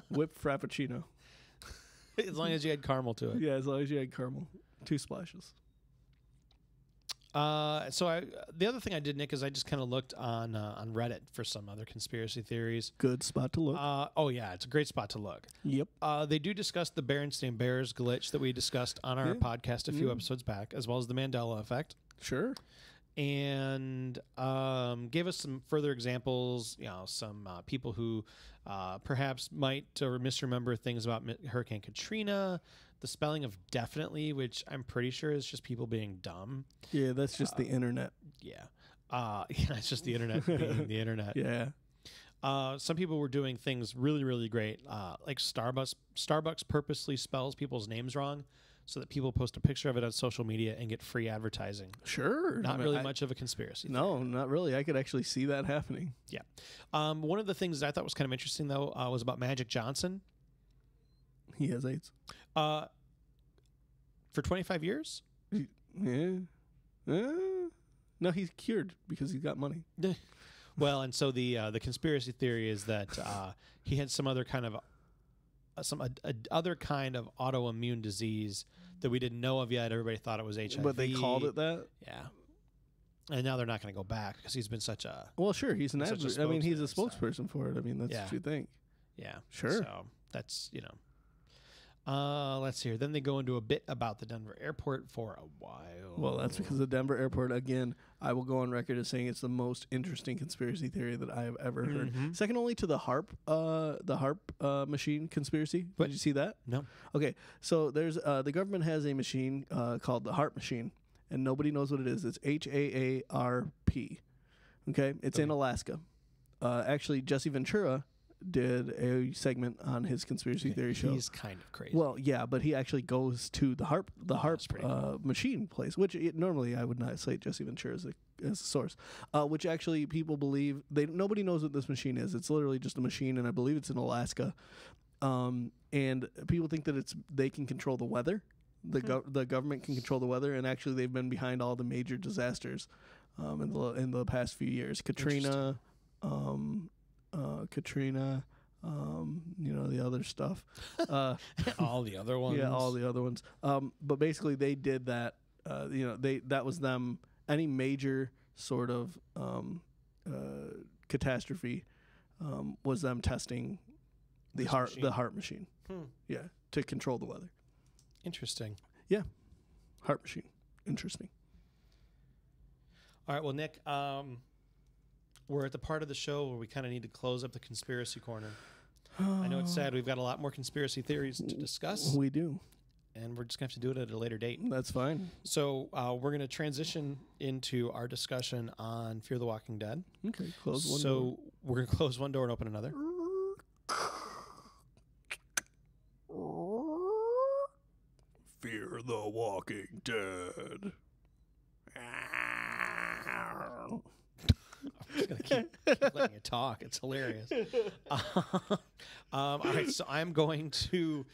whipped frappuccino. As long as you had caramel to it. Yeah, as long as you had caramel. 2 splashes. The other thing I did, Nick, is I just kind of looked on Reddit for some other conspiracy theories. Good spot to look. It's a great spot to look. Yep. They do discuss the Berenstain Bears glitch that we discussed on our Yeah. podcast a few episodes back, as well as the Mandela effect, Sure. and gave us some further examples. Some people who perhaps might misremember things about Hurricane Katrina. The spelling of definitely, which I'm pretty sure is just people being dumb. Yeah, that's just the internet. Yeah. It's just the internet being the internet. Yeah. Some people were doing things really, really great. Like Starbucks purposely spells people's names wrong so that people post a picture of it on social media and get free advertising. Sure. Not I mean, really much of a conspiracy. No, not really. I could actually see that happening. Yeah. One of the things that I thought was kind of interesting, though, was about Magic Johnson. He has AIDS. For 25 years? Yeah. No, he's cured because he's got money. Well, and so the conspiracy theory is that he had some other kind of other kind of autoimmune disease that we didn't know of yet. Everybody thought it was HIV. But they called it that? Yeah. And now they're not going to go back because he's been such a... Well, sure. He's an Such a advocate. I mean, he's a spokesman, spokesperson for it. I mean, that's Yeah. what you think. Yeah. Sure. So that's, let's see here. Then they go into a bit about the Denver airport for a while. Well, that's because the Denver airport, again, I will go on record as saying it's the most interesting conspiracy theory that I have ever heard. Mhm. Second only to the HARP machine conspiracy. What? Did you see that? No. Okay, so there's the government has a machine called the HARP machine, and nobody knows what it is. It's HAARP. Okay, it's in Alaska. Actually, Jesse Ventura did a segment on his conspiracy theory show. He's kind of crazy. Well, yeah, but he actually goes to the harp that's pretty cool. machine place, which normally I would not cite Jesse Ventura as a source. Which actually people believe nobody knows what this machine is. It's literally just a machine, and I believe it's in Alaska. And people think that they can control the weather. The government can control the weather, and actually they've been behind all the major disasters in the past few years. Katrina, the other stuff. All the other ones. Yeah, all the other ones. But basically they did that. That was them. Any major sort of catastrophe was them testing the heart machine. Yeah, to control the weather. Interesting. Yeah, heart machine. Interesting. All right, well, Nick, we're at the part of the show where we kind of need to close up the conspiracy corner. I know it's sad. We've got a lot more conspiracy theories to discuss. We do. And we're just going to have to do it at a later date. That's fine. So we're going to transition into our discussion on Fear the Walking Dead. Okay, close one door. So we're going to close one door and open another. Fear the Walking Dead. I'm just going to keep letting you talk. It's hilarious. All right, so I'm going to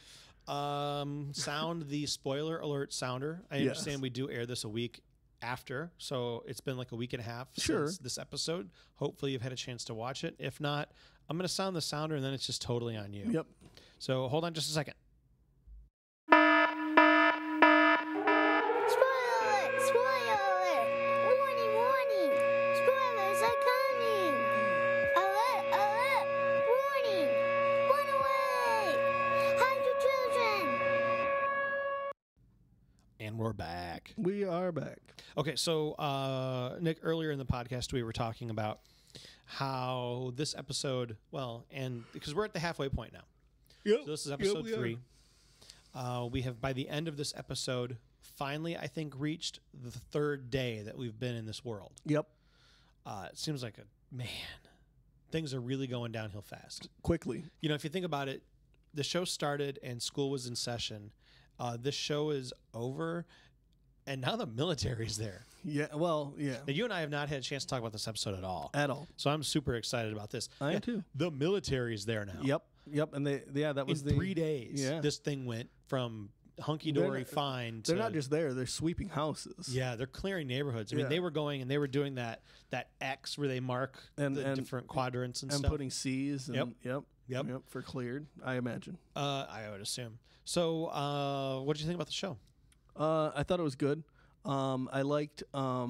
sound the spoiler alert sounder. I understand we do air this a week after, so it's been like a week and a half since this episode. Hopefully you've had a chance to watch it. If not, I'm going to sound the sounder, and then it's just totally on you. Yep. So hold on just a second. And we're back. We are back. Okay, so Nick, earlier in the podcast, we were talking about how this episode, and because we're at the halfway point now. Yep. So this is episode 3. We have, by the end of this episode, finally, I think, reached the 3rd day that we've been in this world. Yep. It seems like things are really going downhill fast. Quickly. You know, if you think about it, the show started and school was in session. This show is over, and now the military's there. Yeah, well, yeah. Now, you and I have not had a chance to talk about this episode at all. So I'm super excited about this. I am too. The military's there now. Yep. And that was in 3 days. Yeah. This thing went from hunky-dory fine to... They're not just there. They're sweeping houses. Yeah, they're clearing neighborhoods. I mean, they were going and they were doing that X where they mark the different quadrants and stuff. And putting C's. And, Yep. For cleared, I imagine. I would assume. So, what did you think about the show? I thought it was good. I liked it a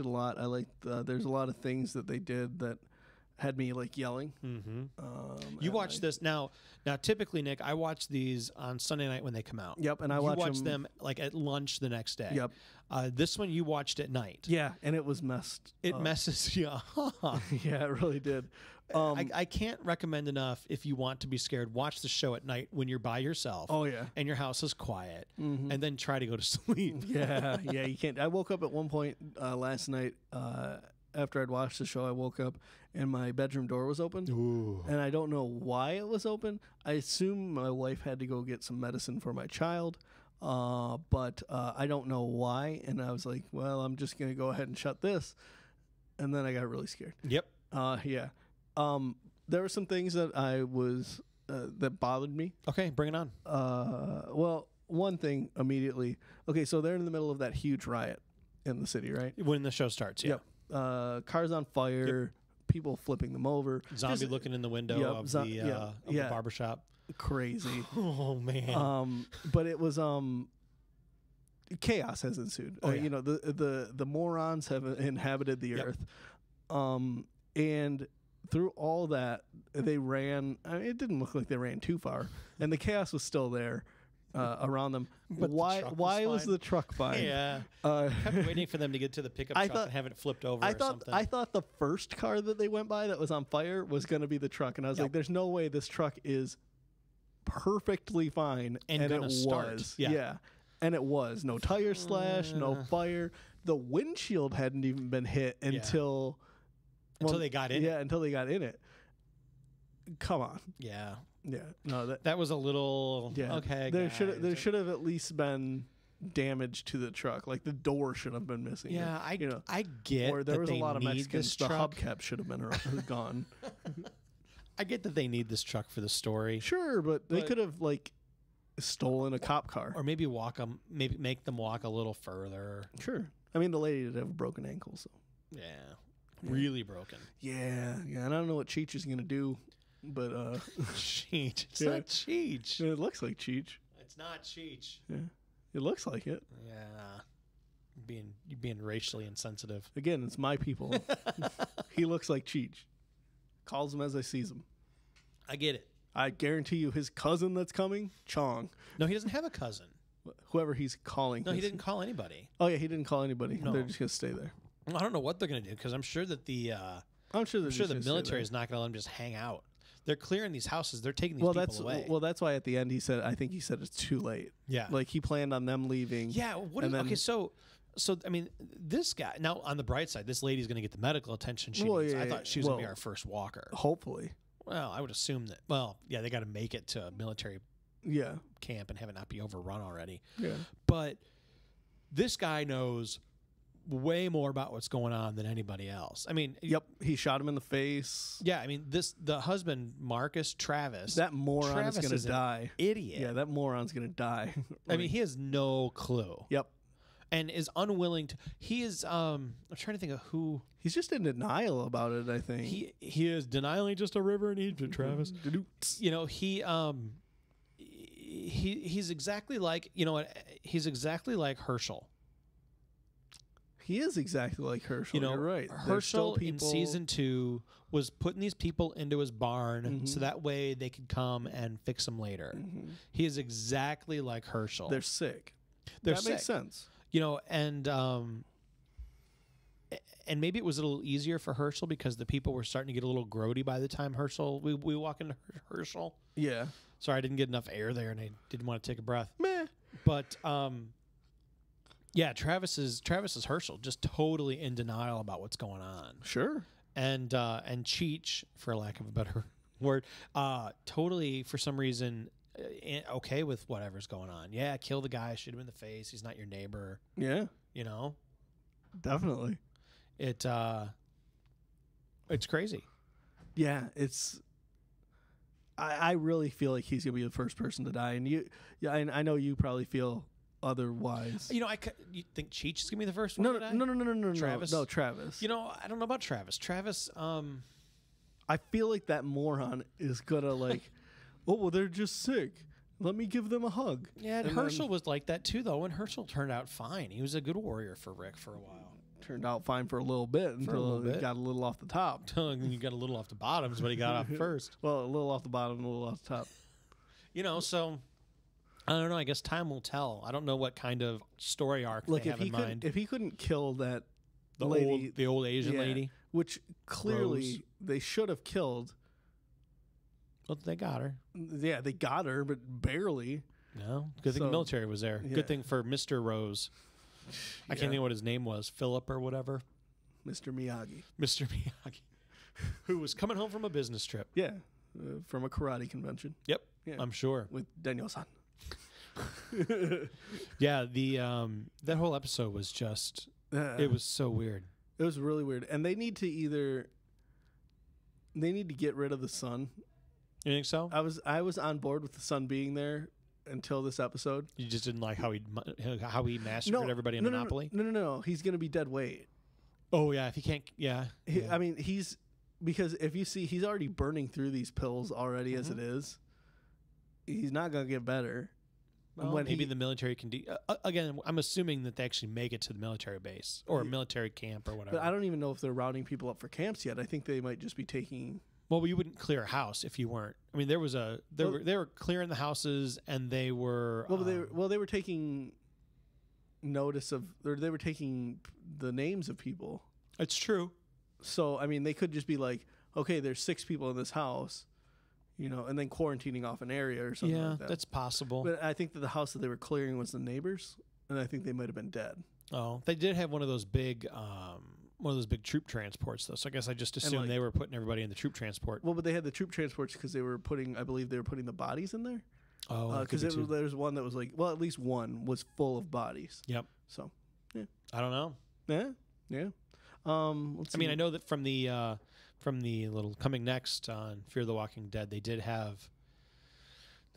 lot. I liked there's a lot of things that they did that had me like yelling. Mm-hmm. You watch this now. Typically, Nick, I watch these on Sunday night when they come out. Yep, and I watch them like at lunch the next day. Yep. This one you watched at night. Yeah, and it was messed. It messes you up. Yeah, it really did. I can't recommend enough, if you want to be scared, watch the show at night when you're by yourself. Oh, yeah. And your house is quiet. Mm-hmm. And then try to go to sleep. Yeah, you can't. I woke up at one point last night after I'd watched the show. I woke up and my bedroom door was open. Ooh. And I don't know why it was open. I assume my wife had to go get some medicine for my child. But I don't know why. And I was like, well, I'm just going to go ahead and shut this. And then I got really scared. Yep. Yeah. There were some things that I was that bothered me. Okay, bring it on. Well, one thing immediately. Okay, so they're in the middle of that huge riot in the city, right? When the show starts, yeah. Yep. Cars on fire, Yep. people flipping them over. Zombie looking in the window of the barbershop. Crazy. Oh man. But it was chaos has ensued. Oh, yeah. You know, the morons have inhabited the earth. And through all that, they ran. I mean, it didn't look like they ran too far, and the chaos was still there around them. But why was the truck fine? Yeah, kept waiting for them to get to the pickup truck and have it flipped over. I thought the first car that they went by that was on fire was going to be the truck, and I was like, "There's no way this truck is perfectly fine." And it start. was, yeah. And it was no tire slash, no fire. The windshield hadn't even been hit until. Until they got in it. Yeah, until they got in it. come on. Yeah. Yeah. No, That was a little okay. There guys. should have at least been damage to the truck. Like the door should have been missing. Yeah, I I get or there that was a they lot of need Mexicans. this The truck. hubcap should have been gone. I get that they need this truck for the story. Sure, but they could have like stolen a cop car. Or maybe maybe make them walk a little further. Sure. I mean, the lady did have a broken ankle, so. Yeah. Really broken. Yeah. And I don't know what Cheech is going to do, but. Cheech. It's Yeah. not Cheech. It looks like Cheech. It's not Cheech. Yeah. It looks like it. Yeah. You're being racially insensitive. Again, it's my people. He looks like Cheech. Calls him as I sees him. I get it. I guarantee you his cousin that's coming, Chong. No, he doesn't have a cousin. Whoever he's calling. No, he didn't call anybody. Oh, yeah, he didn't call anybody. No. They're just going to stay there. I don't know what they're going to do because I'm sure that the military is not going to let them just hang out. They're clearing these houses. They're taking these people away. Well, that's why at the end I think he said it's too late. Yeah. Like he planned on them leaving. Yeah. Okay, so I mean, this guy, now on the bright side, this lady's going to get the medical attention she needs. I thought she was going to be our first walker. Hopefully. Well, I would assume that. Yeah, they got to make it to a military camp and have it not be overrun already. Yeah. But this guy knows way more about what's going on than anybody else. I mean, Yep. He shot him in the face. yeah. I mean, the husband, Marcus Travis. That moron Travis is going to an die. Idiot. Yeah, that moron's going to die. I mean, he has no clue. Yep. And is unwilling to. He is. I'm trying to think of who. He's just in denial about it, I think. He is denying just a river in Egypt, Travis. You know, he's exactly like, you know what? He's exactly like Herschel. He is exactly like Herschel. You know, You're right. Herschel in season 2 was putting these people into his barn so that way they could come and fix them later. He is exactly like Herschel. They're sick. They're that sick. makes sense. You know, and maybe it was a little easier for Herschel because the people were starting to get a little grody by the time we walk into Herschel. Yeah. Sorry, I didn't get enough air there, and I didn't want to take a breath. Meh. But yeah, Travis is Herschel, just totally in denial about what's going on. Sure. And Cheech, for lack of a better word, totally for some reason okay with whatever's going on. Yeah, kill the guy, shoot him in the face. He's not your neighbor. Yeah. You know, Definitely. it's crazy. Yeah, it's. I really feel like he's gonna be the first person to die, and I know you probably feel otherwise. You know, you think Cheech is gonna be the first one to die? No, Travis? No, Travis. You know, I don't know about Travis. Travis, I feel like that moron is gonna like, oh well, they're just sick. Let me give them a hug. yeah, and Herschel was like that too, though, and Herschel turned out fine. He was a good warrior for Rick for a while. Turned out fine for a little bit until he got a little off the top. You got a little off the bottoms, but he got off first. Well, a little off the bottom, a little off the top. You know, so I don't know. I guess time will tell. I don't know what kind of story arc Look, they have in mind. If he couldn't kill that The old Asian lady. which clearly Rose. they should have killed. Well, they got her. Yeah, they got her, but barely. No, good thing So, the military was there. yeah. Good thing for Mr. Rose. I can't think of what his name was. Philip or whatever. Mr. Miyagi. Mr. Miyagi, who was coming home from a business trip. Yeah, from a karate convention Yep, Yeah. I'm sure. with Daniel-san. Yeah, that whole episode was just. It was so weird. It was really weird, and they need to get rid of the son. You think so? I was on board with the son being there until this episode. You just didn't like how he massacred everybody in Monopoly? No. He's going to be dead weight. Oh, yeah. If he can't... Yeah. I mean, because if you see, he's already burning through these pills already as it is. He's not going to get better. Well, maybe the military can do... again, I'm assuming that they actually make it to the military base or a military camp or whatever. But I don't even know if they're routing people up for camps yet. I think they might just be taking... Well, you wouldn't clear a house if you weren't. I mean, they were clearing the houses and they were... Well, they were taking notice of... Or they were taking the names of people. It's true. So, I mean, they could just be like, okay, there's 6 people in this house, you know, and then quarantining off an area or something like that. Yeah, that's possible. But I think that the house that they were clearing was the neighbors, and I think they might have been dead. Oh, they did have one of those big one of those big troop transports, though. So I guess I just assumed like- they were putting everybody in the troop transport. Well, but they had the troop transports because they were putting, I believe they were putting the bodies in there. Oh, Because there's one that was like, well, at least one was full of bodies. Yep. So, I don't know. yeah. Let's I mean, see. I know that from the little coming next on Fear the Walking Dead, they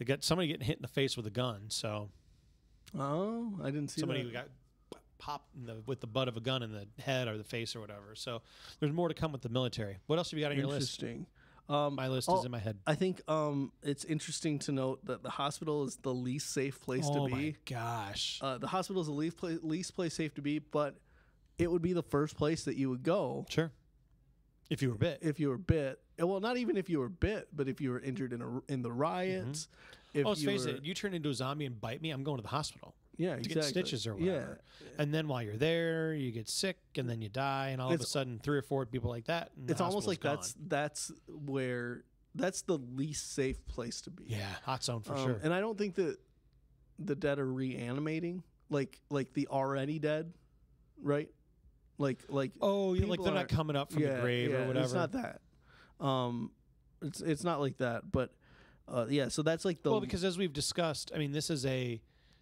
got somebody getting hit in the face with a gun. So Oh, I didn't see somebody that. got popped with the butt of a gun in the head or the face or whatever. So there's more to come with the military. What else have you got on your list? Interesting. My list is in my head. I think it's interesting to note that the hospital is the least safe place to Oh be. my gosh. The hospital is the least place safe to be, but it would be the first place that you would go Sure. If you were bit. if you were bit. Well, not even if you were bit, but if you were injured in the riots. If Let's you face were- it, you turn into a zombie and bite me, I'm going to the hospital Yeah, to exactly. get stitches or whatever. And then while you're there, you get sick and then you die, and all of a It's- sudden 3 or 4 people like that. And It's the almost like hospital's that's the least safe place to be. gone. Yeah, hot zone for sure. And I don't think that the dead are reanimating like the already dead, right? Like Oh, like people they're not aren't- coming up from the grave or whatever. It's not that. It's not like that, but so that's like the Well, because as we've discussed, I mean, this is a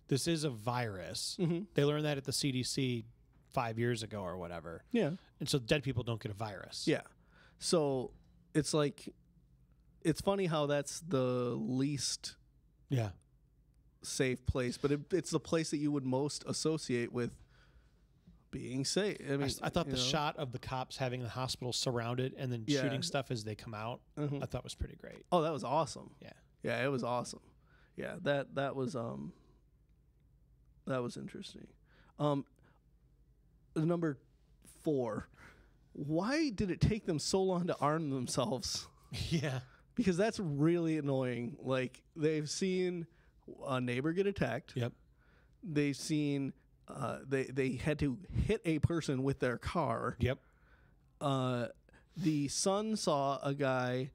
virus. Mhm. They learned that at the CDC 5 years ago or whatever, yeah. and so dead people don't get a virus. Yeah. So it's like it's funny how that's the least Yeah. safe place, but it's the place that you would most associate with being safe. I mean, I thought you the know? shot of the cops having the hospital surrounded and then Yeah. shooting stuff as they come out, Mhm. I thought was pretty great. Oh, that was awesome. Yeah. Yeah, it was awesome. Yeah, that was interesting. Number 4. Why did it take them so long to arm themselves? Yeah. Because that's really annoying. Like, they've seen a neighbor get attacked. Yep. They've seen they had to hit a person with their car. Yep. The son saw a guy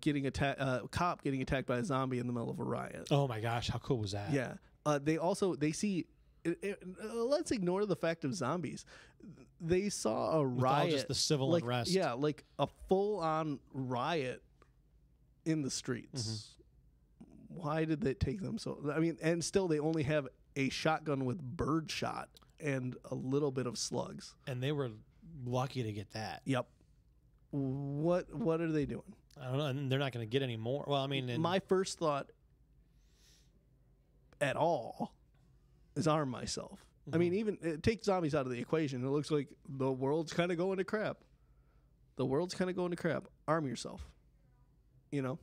getting attacked, cop getting attacked by a zombie in the middle of a riot. Oh my gosh, how cool was that? Yeah. They see. Let's ignore the fact of zombies. They saw a With riot, all just the civil like, unrest. Yeah, like a full-on riot in the streets. Mm-hmm. Why did they take them so? I mean, and still they only have a shotgun with bird shot and a little bit of slugs. And they were lucky to get that. Yep. What are they doing? I don't know. And they're not going to get any more. Well, I mean, My first thought at all is arm myself. I mean, even take zombies out of the equation. It looks like the world's kind of going to crap. Arm yourself. You know?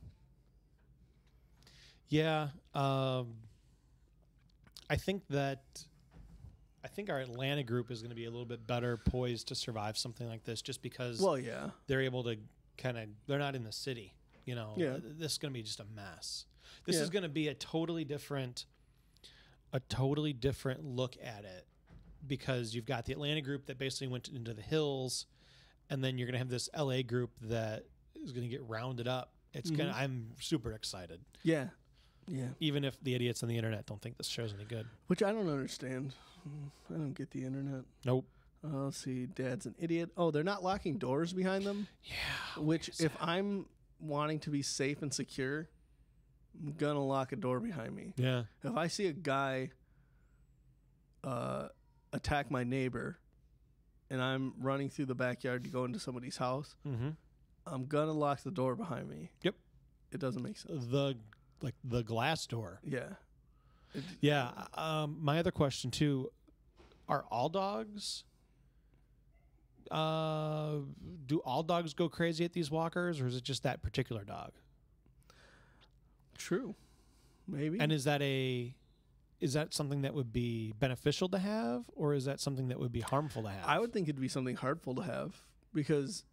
yeah. I think our Atlanta group is going to be a little bit better poised to survive something like this, just because Well, yeah. they're able to they're not in the city. You know, Yeah. This is going to be just a mess. This Yeah. is going to be a totally different look at it, because you've got the Atlanta group that basically went into the hills, and then you're going to have this LA group that is going to get rounded up. It's Mm-hmm. I'm super excited, Yeah. Yeah. even if the idiots on the internet don't think this show's any good. Which I don't understand. I don't get the internet. Nope. Let's see. Dad's an idiot. Oh, they're not locking doors behind them? Yeah. Which, if I'm wanting to be safe and secure, I'm going to lock a door behind me. Yeah. If I see a guy attack my neighbor and I'm running through the backyard to go into somebody's house, Mm-hmm. I'm going to lock the door behind me. Yep. It doesn't make sense. The glass door. Yeah. Yeah. My other question too: are all dogs? Do all dogs go crazy at these walkers, or is it just that particular dog? True. Maybe. And is that something that would be beneficial to have, or is that something that would be harmful to have? I would think it'd be something harmful to have because,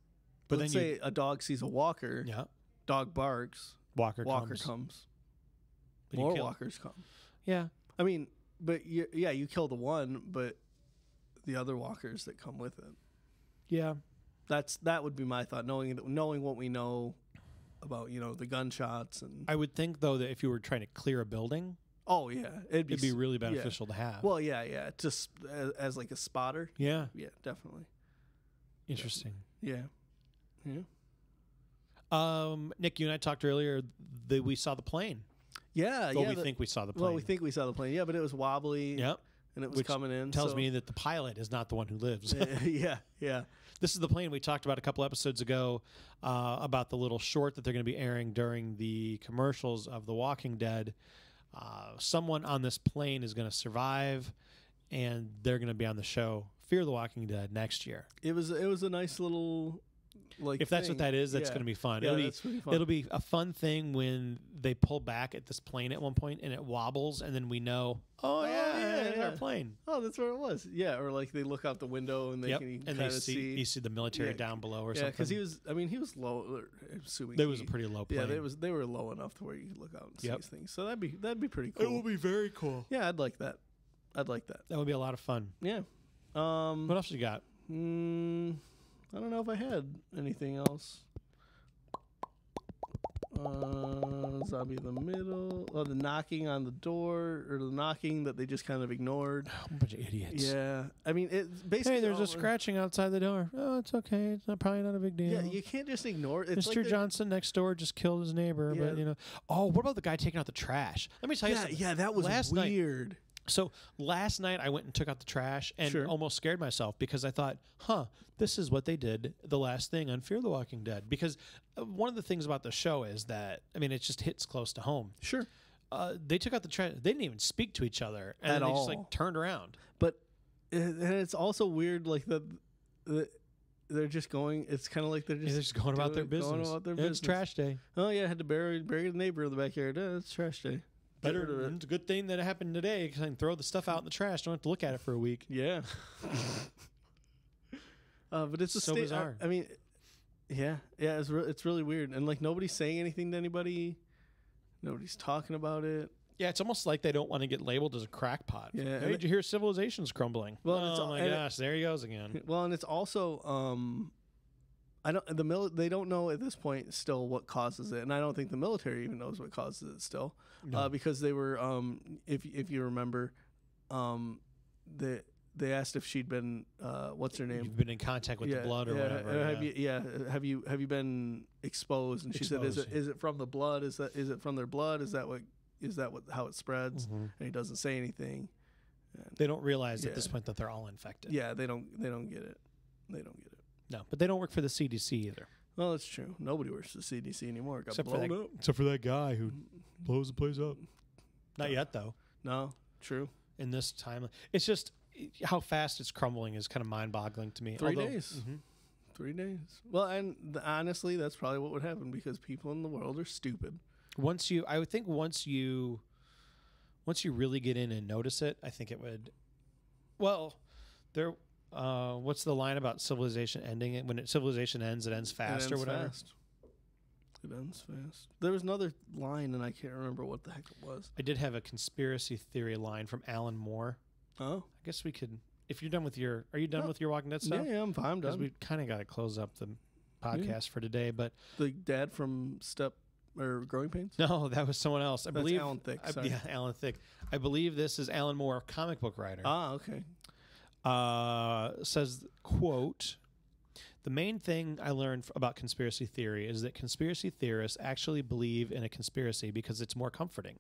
But let's then say a dog sees a walker, Yeah. dog barks, Walker comes. But you More kill- walkers come. Yeah. I mean, but you kill the one, but the other walkers that come with it. Yeah. That would be my thought, knowing what we know about the gunshots and. I would think though that if you were trying to clear a building, Oh yeah, it'd be really yeah. beneficial to have. Well, yeah, just as like a spotter. yeah. Yeah, definitely. Interesting. Yeah. Yeah. Nick, you and I talked earlier that we saw the plane. Yeah. Well, we think we saw the plane. Well, we think we saw the plane. Yeah, but it was wobbly. Yep. And it was Which coming in. tells so- me that the pilot is not the one who lives. Yeah. Yeah. This is the plane we talked about a couple episodes ago about the little short that they're going to be airing during the commercials of The Walking Dead. Someone on this plane is going to survive, and they're going to be on the show Fear the Walking Dead next year. It was a nice little If that's what that is, that's going to be fun. Yeah, that's pretty fun. It'll be a fun thing when they pull back at this plane at one point and it wobbles, and then we know, it's our plane. Oh, that's where it was. Yeah, or like they look out the window and they can and kind they of see you see the military down below or yeah, something. because he was low. Assuming There was a pretty low plane. Yeah, they were low enough to where you could look out and see these things. So that'd be pretty cool. It will be very cool. Yeah, I'd like that. That would be a lot of fun. Yeah. What else you got? I don't know if I had anything else. Zombie in the middle. Oh, the knocking on the door, or the knocking that they just kind of ignored. A bunch of idiots. Yeah, I mean, it basically. Hey, there's a scratching outside the door. Oh, it's okay. It's probably not a big deal. Yeah, you can't just ignore it. It's Mr. like Johnson next door just killed his neighbor, but Oh, what about the guy taking out the trash? Let me tell you something. Yeah, that was weird. So last night I went and took out the trash and almost scared myself because I thought, this is what they did the last thing on Fear the Walking Dead. Because one of the things about the show is that, I mean, it just hits close to home. Sure. They took out the trash. They didn't even speak to each other. And At they all. just like turned around. But and it's also weird, like they're just going. It's kind of like they're just going about their business. Going about their It's business. trash day. Oh yeah, I had to bury the neighbor in the backyard. It's trash day. Better. It's a good thing that it happened today because I can throw the stuff out in the trash. Don't have to look at it for a week. Yeah. But it's So bizarre. I mean, yeah. It's really weird, and like nobody's saying anything to anybody. Nobody's talking about it. Yeah, it's almost like they don't want to get labeled as a crackpot. Yeah, Hey, did you hear civilization's crumbling? Well, oh my gosh, there he goes again. Well, and it's also they don't know at this point still what causes it, and I don't think the military even knows what causes it still, because they were if you remember, they asked if she'd been what's her name? You've been in contact with the blood or whatever. Have you been exposed? And she said, is it from the blood? Is it from their blood? Is that how it spreads? Mm-hmm. And he doesn't say anything. They don't realize at this point that they're all infected. Yeah, they don't get it. They don't get it. No, but they don't work for the CDC either. Well, that's true. Nobody works for the CDC anymore. It got Except blown for that guy who blows the place up. Not yet, though. No, true. In this time, it's just how fast it's crumbling is kind of mind-boggling to me. 3 days. Mm-hmm. 3 days. Well, and honestly, that's probably what would happen because people in the world are stupid. I would think once you really get in and notice it, I think it would. Well, there. What's the line about civilization ending? When civilization ends, it ends fast or whatever. It ends fast. There was another line, and I can't remember what the heck it was. I did have a conspiracy theory line from Alan Moore. Oh, I guess we could. If you're done with your, are you done with your Walking Dead stuff? Yeah, I'm fine. Because Done. we kind of got to close up the podcast for today. But the dad from Growing Pains? No, that was someone else. I believe Alan Thicke. Sorry. Yeah, Alan Thicke. I believe this is Alan Moore, comic book writer. Ah, okay. Says, quote, the main thing I learned about conspiracy theory is that conspiracy theorists actually believe in a conspiracy because it's more comforting.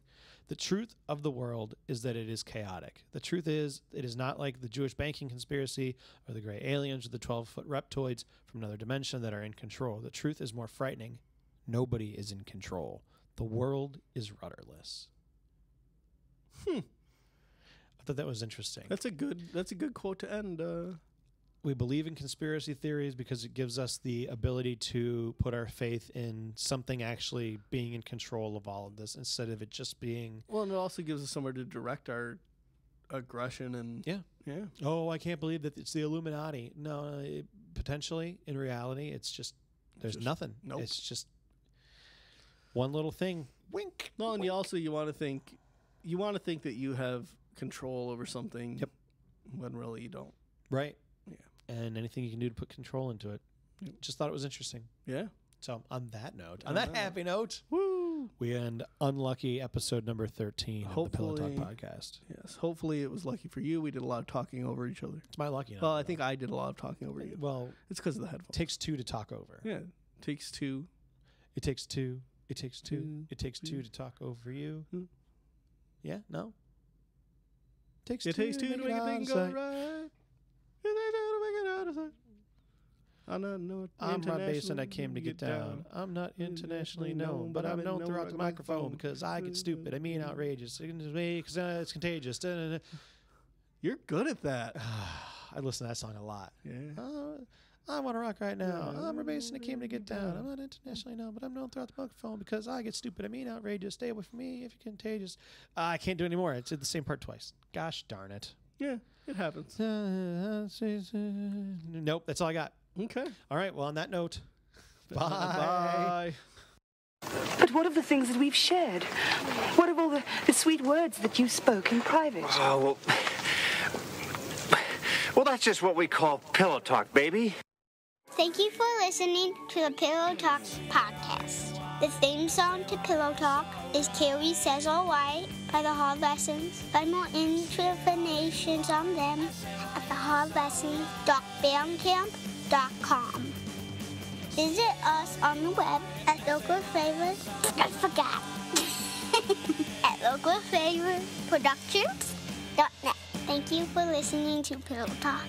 The truth of the world is that it is chaotic. The truth is, it is not like the Jewish banking conspiracy or the gray aliens or the 12-foot reptoids from another dimension that are in control. The truth is more frightening. Nobody is in control. The world is rudderless. I thought that was interesting. That's a good quote to end. We believe in conspiracy theories because it gives us the ability to put our faith in something actually being in control of all of this instead of it just being. Well, and it also gives us somewhere to direct our aggression and yeah. Oh, I can't believe that it's the Illuminati. No, potentially in reality, it's just there's nothing. Nope. It's just one little thing. Wink. No, and wink. you want to think that you have control over something. Yep. When really you don't. Right. Yeah. And anything you can do to put control into it. Yep. Just thought it was interesting. Yeah. So on that note, on that happy note, woo, We end unlucky episode number 13 of the Pillow Talk podcast. Yes. Hopefully it was lucky for you. We did a lot of talking over each other. It's my lucky number. Well, I think I did a lot of talking over you. Well, it's because of the headphones. It takes two to talk over. Yeah. Takes two. It takes two. It takes two. It takes two to talk over you. Yeah? No? It takes two to make a thing go right. I'm not bass and I came to get down. I'm not internationally known, but I'm known throughout the microphone because I get stupid. I mean outrageous. Because it's contagious. You're good at that. I listen to that song a lot. Yeah. I want to rock right now. I'm a bass and I came to get down. I'm not internationally known, but I'm known throughout the microphone because I get stupid. I mean outrageous. Stay away from me if you're contagious. I can't do it anymore. It's the same part twice. Gosh darn it. Yeah, it happens. Nope, that's all I got. Okay. All right, well, on that note, bye. Bye. But what of the things that we've shared? What of all the sweet words that you spoke in private? Oh, well, that's just what we call pillow talk, baby. Thank you for listening to the Pillow Talk podcast. The theme song to Pillow Talk is Carrie Says All Right by the Hard Lessons. Find more information on them at thehardlessons.bandcamp.com. Visit us on the web at at localflavorproductions.net. Thank you for listening to Pillow Talk.